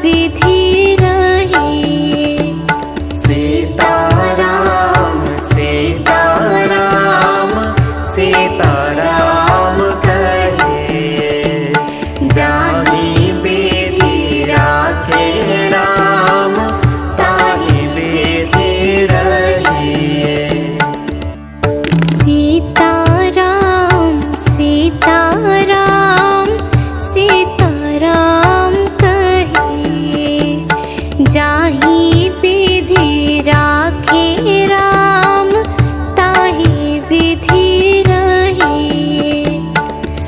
Speaker 1: विधि रहे।
Speaker 2: सीताराम सीताराम सीताराम कहे, जाहि विधि राखे राम ताहि विधि रहे।
Speaker 1: सीताराम सीताराम सीताराम कहे, जाहि विधि राखे राम ताहि विधि रहे।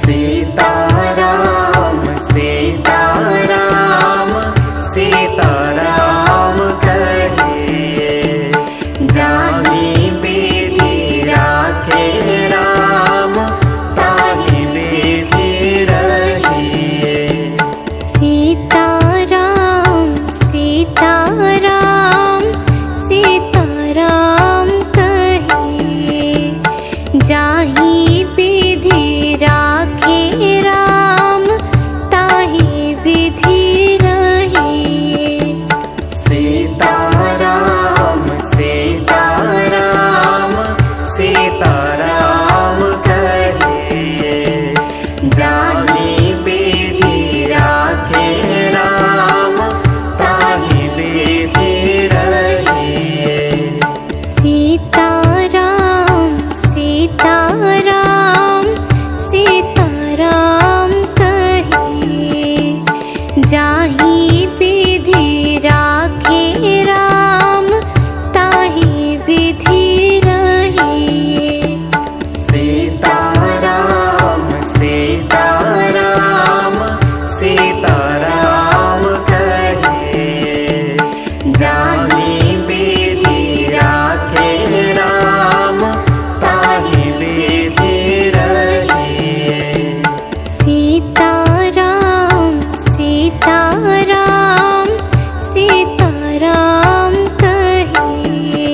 Speaker 2: सीताराम सीताराम सीताराम कहे, जाहि विधि राखे राम ताहि विधि रहे।
Speaker 1: सीताराम सीताराम सीताराम कहे, जाहि विधि राखे राम ताहि विधि रहे।
Speaker 2: सीताराम सीताराम सीताराम कहे, जाहि विधि राखे राम ताहि विधि रहे।
Speaker 1: सीताराम सीताराम सीताराम कहे, जाहि विधि राखे राम ताहि विधि रहे।
Speaker 2: सीताराम सीताराम सीताराम कहे, जाहि विधि राखे राम ताहि विधि रहे।
Speaker 1: सीताराम सीताराम सीताराम कहे,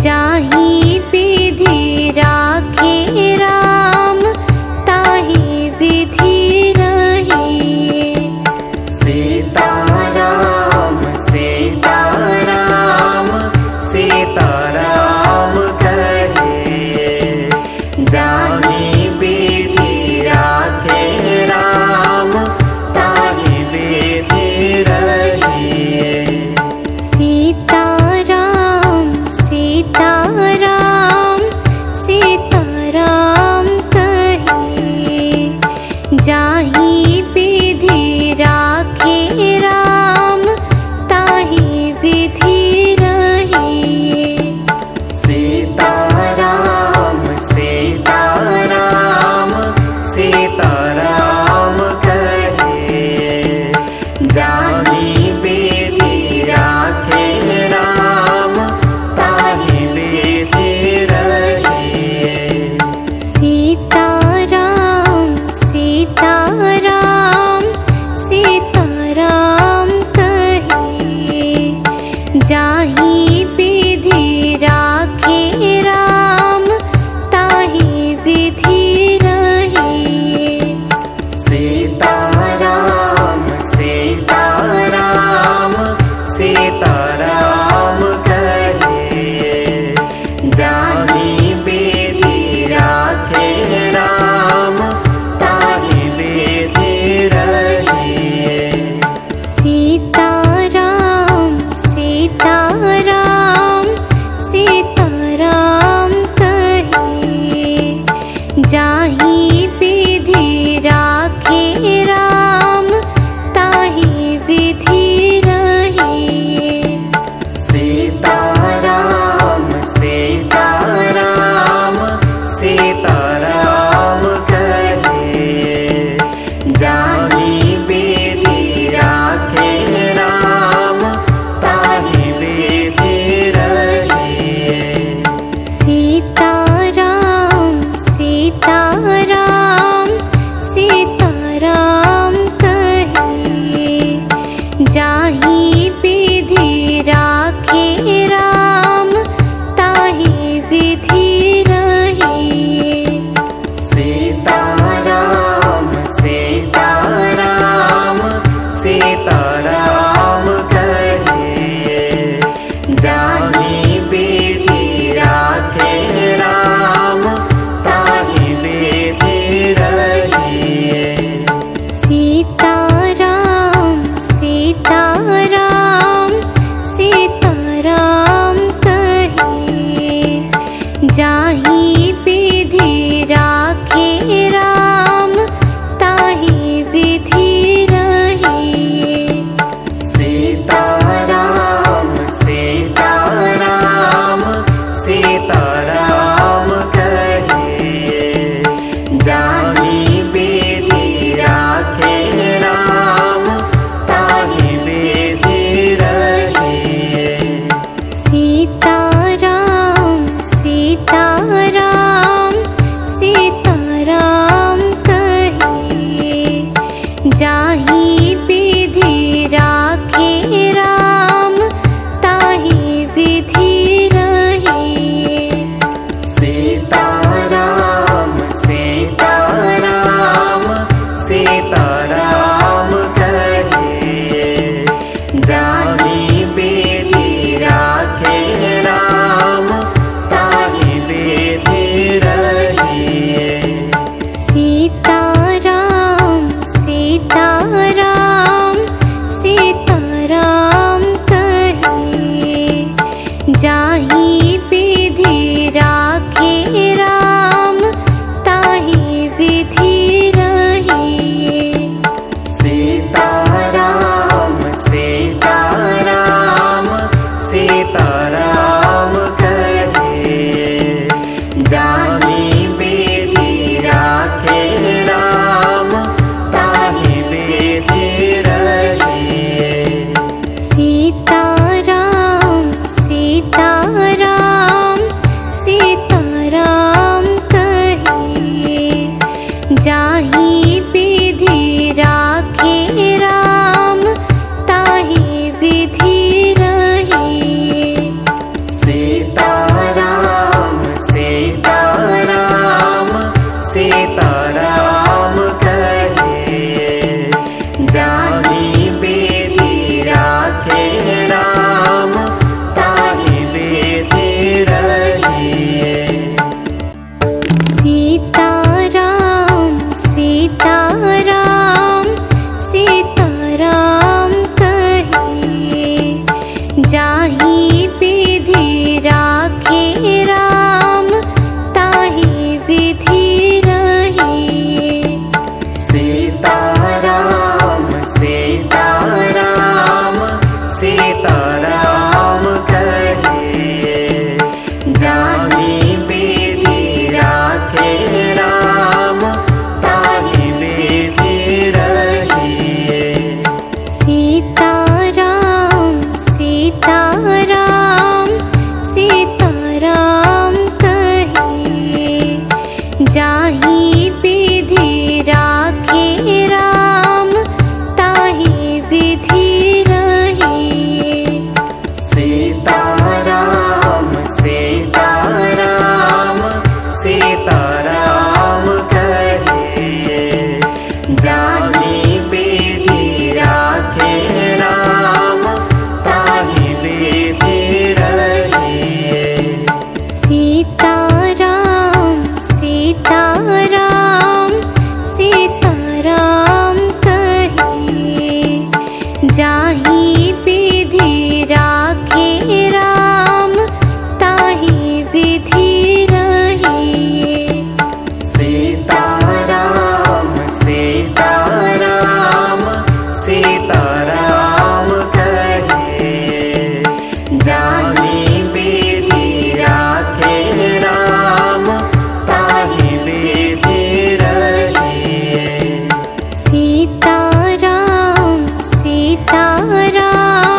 Speaker 1: जाहि विधि राखे राम ताहि विधि रहे।
Speaker 2: सीताराम सीताराम सीताराम कहे, जाहि विधि राखे राम ताहि विधि रहे।
Speaker 1: सीताराम सीताराम सीताराम कहे, जाहि विधि राखे राम ताहि विधि रहे।
Speaker 2: सीताराम सीताराम सीताराम कहे, जाहि विधि राखे राम ताहि विधि रहे।
Speaker 1: सीताराम सीताराम सीताराम कहे, जाहि विधि राखे राम ताहि विधि रहे।
Speaker 2: सीताराम सीताराम सीताराम कहिए, जाहि विधि राखे राम ताहि विधि रहिए।
Speaker 1: सीताराम सीताराम सीताराम कहिए, जाहि विधि राखे राम ताहि विधि रहिए।
Speaker 2: सीताराम सीताराम सीताराम कहिए, जाहि विधि राखे राम ताहि विधि रहिए।
Speaker 1: सीताराम सीताराम सीताराम कहिए, जाहि विधि राखे राम ताहि विधि रहिए।
Speaker 2: सीताराम सीताराम सीताराम कहिए, जाहि विधि राखे राम ताहि विधि रहिए।
Speaker 1: सीताराम सीताराम सीताराम कहिए, जाहि विधि राखे राम ताहि विधि रहिए।
Speaker 2: सीताराम सीताराम सीताराम कहिए, जाहि विधि राखे राम ताहि विधि रहिए।
Speaker 1: सीताराम सीताराम सीताराम कहिए, जाहि विधि राखे राम ताहि विधि रहिए।
Speaker 2: सीताराम सीताराम सीताराम कहिए, जाहि विधि राखे राम ताहि विधि रहिए।
Speaker 1: सीताराम सीताराम सीताराम कहिए, जाहि विधि राखे राम ताहि विधि रहिए।
Speaker 2: सीताराम सीताराम सीताराम कहिए, जाहि विधि राखे राम ताहि विधि रहिए।
Speaker 1: सीताराम सीताराम सीताराम कहिए, जाहि विधि राखे राम ताहि विधि रहिए।
Speaker 2: सीताराम सीताराम सीताराम कहिए, जाहि विधि राखे राम ताहि विधि रहिए।
Speaker 1: सीताराम सीताराम सीताराम कहिए, जाहि विधि राखे राम ताहि विधि रहिए।
Speaker 2: सीताराम सीताराम सीताराम कहिए, जाहि विधि राखे राम ताहि विधि रहिए।
Speaker 1: सीताराम सीताराम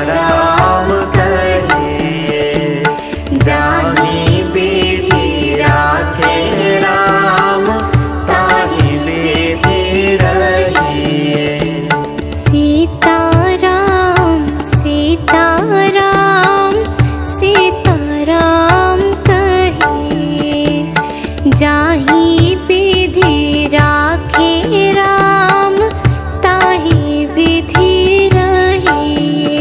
Speaker 2: राम कहिए। जाहि विधि राखे राम ताहि विधि रहिए।
Speaker 1: सीताराम सीताराम सीताराम कहिए। जाहि विधि राखे राम ताहि विधि रहिए।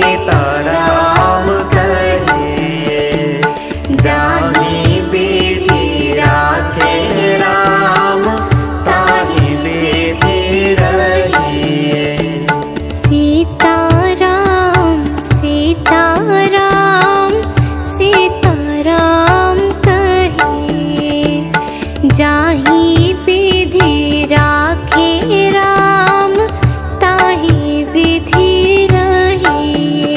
Speaker 2: सीताराम कहिए। जाहि विधि राखे राम ताहि विधि रहिए।
Speaker 1: सीताराम सीताराम सीताराम कहिए। जाहि विधि राखे राम ताहि विधि रहिए।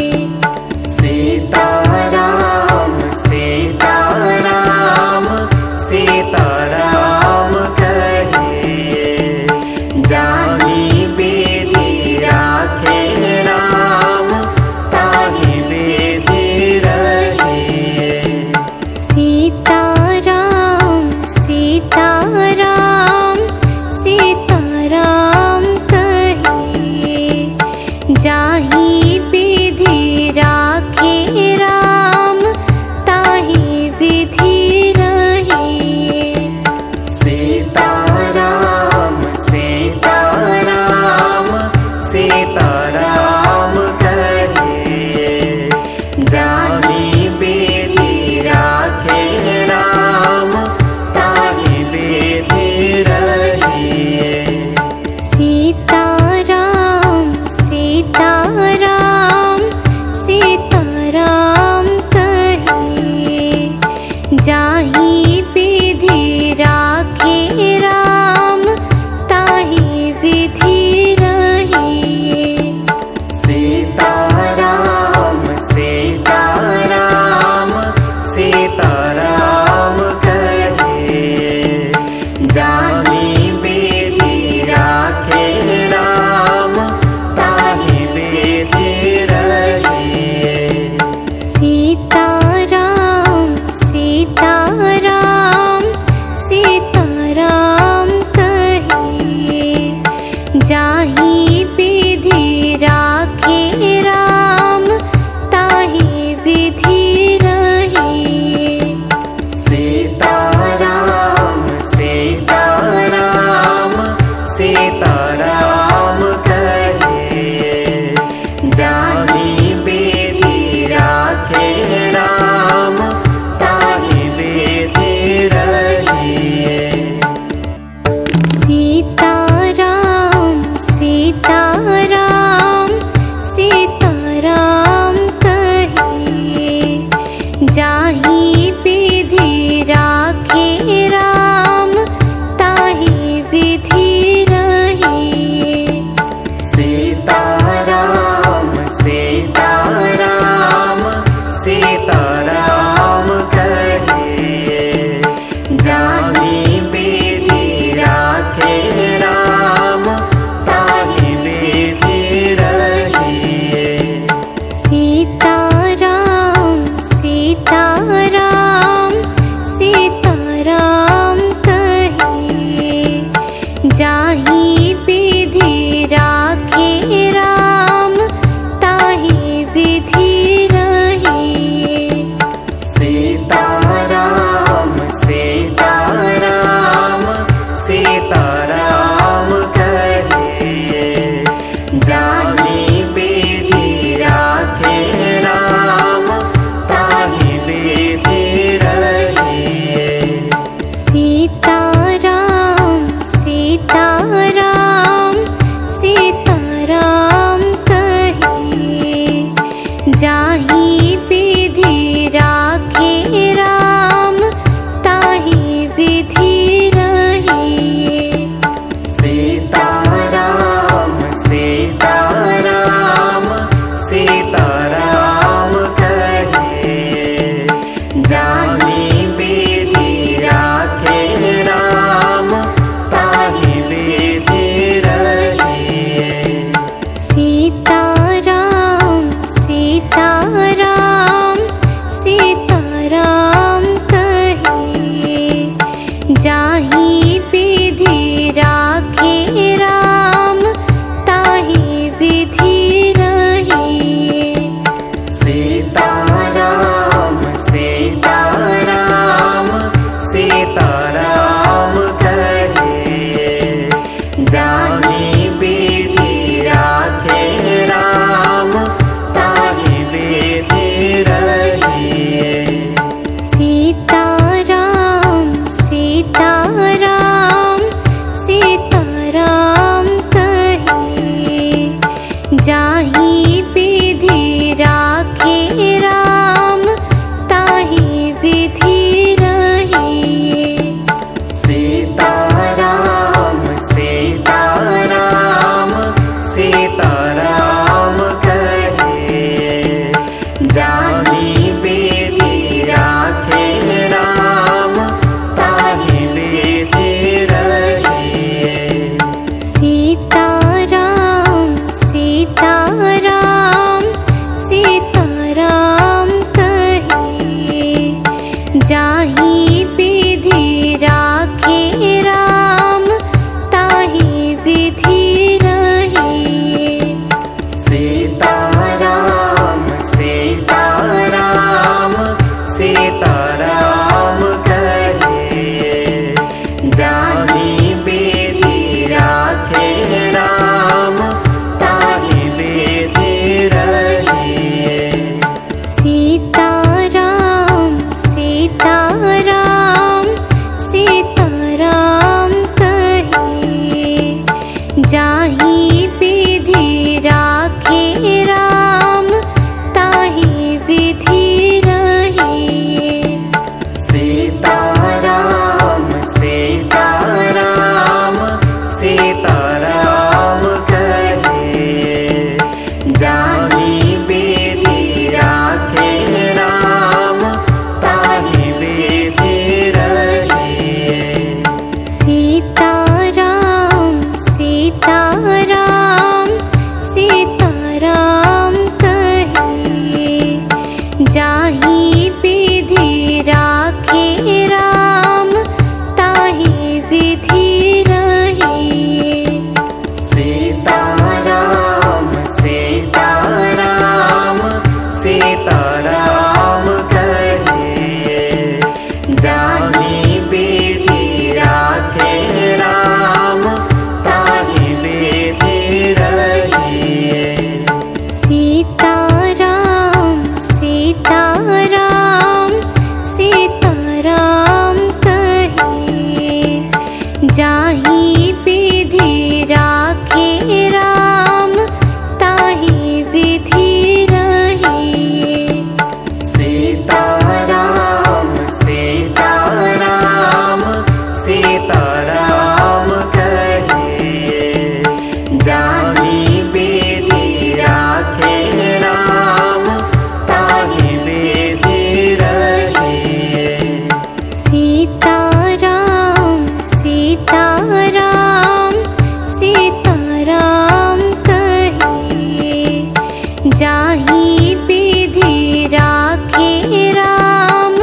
Speaker 1: जाहि विधि राखे राम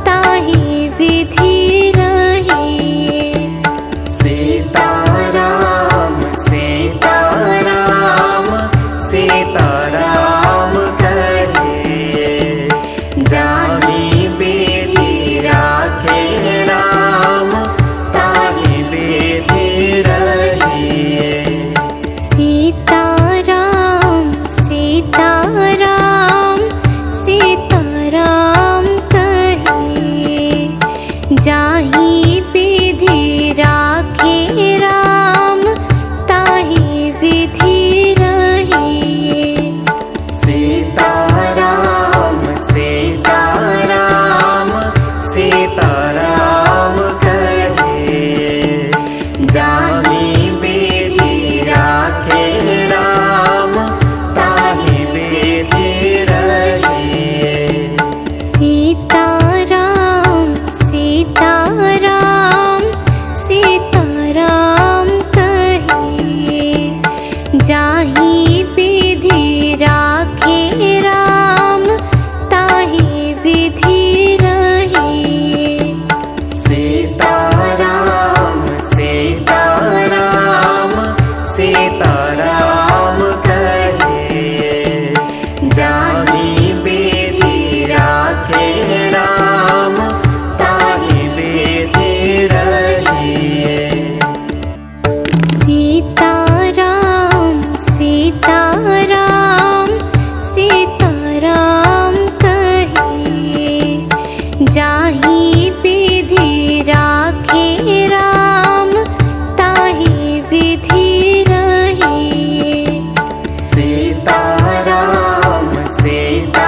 Speaker 1: ताहि विधि रहे।
Speaker 2: सीताराम सीताराम सीताराम कहिए, जाहि विधि राखे राम ताहि विधि रहिए।
Speaker 1: सीताराम सीताराम सीताराम कहिए, जाहि विधि राखे राम ताहि विधि रहिए।
Speaker 2: सीताराम सीताराम सीताराम कहिए, जाहि विधि राखे राम ताहि विधि रहिए।
Speaker 1: सीताराम सीताराम सीताराम कहिए, जाहि विधि राखे राम ताहि विधि रहिए।
Speaker 2: सीताराम सीताराम सीताराम कहिए, जाहि विधि राखे राम ताहि विधि रहिए।
Speaker 1: सीताराम सीताराम सीताराम कहिए, जाहि विधि राखे राम ताहि विधि रहिए।
Speaker 2: सीताराम सीताराम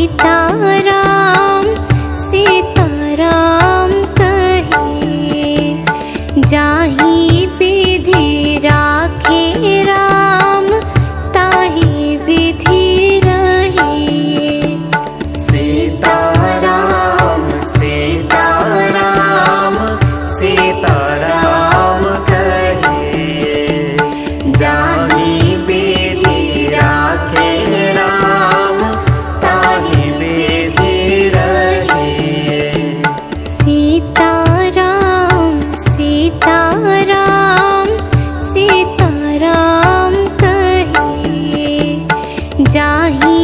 Speaker 1: सीताराम सीताराम कहे जाहि विधि राखे राम ताहि विधि रहे।
Speaker 2: सीताराम सीताराम सीताराम कहे जाहि विधि राखे राम ताहि विधि रहे।
Speaker 1: सीताराम सीताराम सीताराम कहे जाहि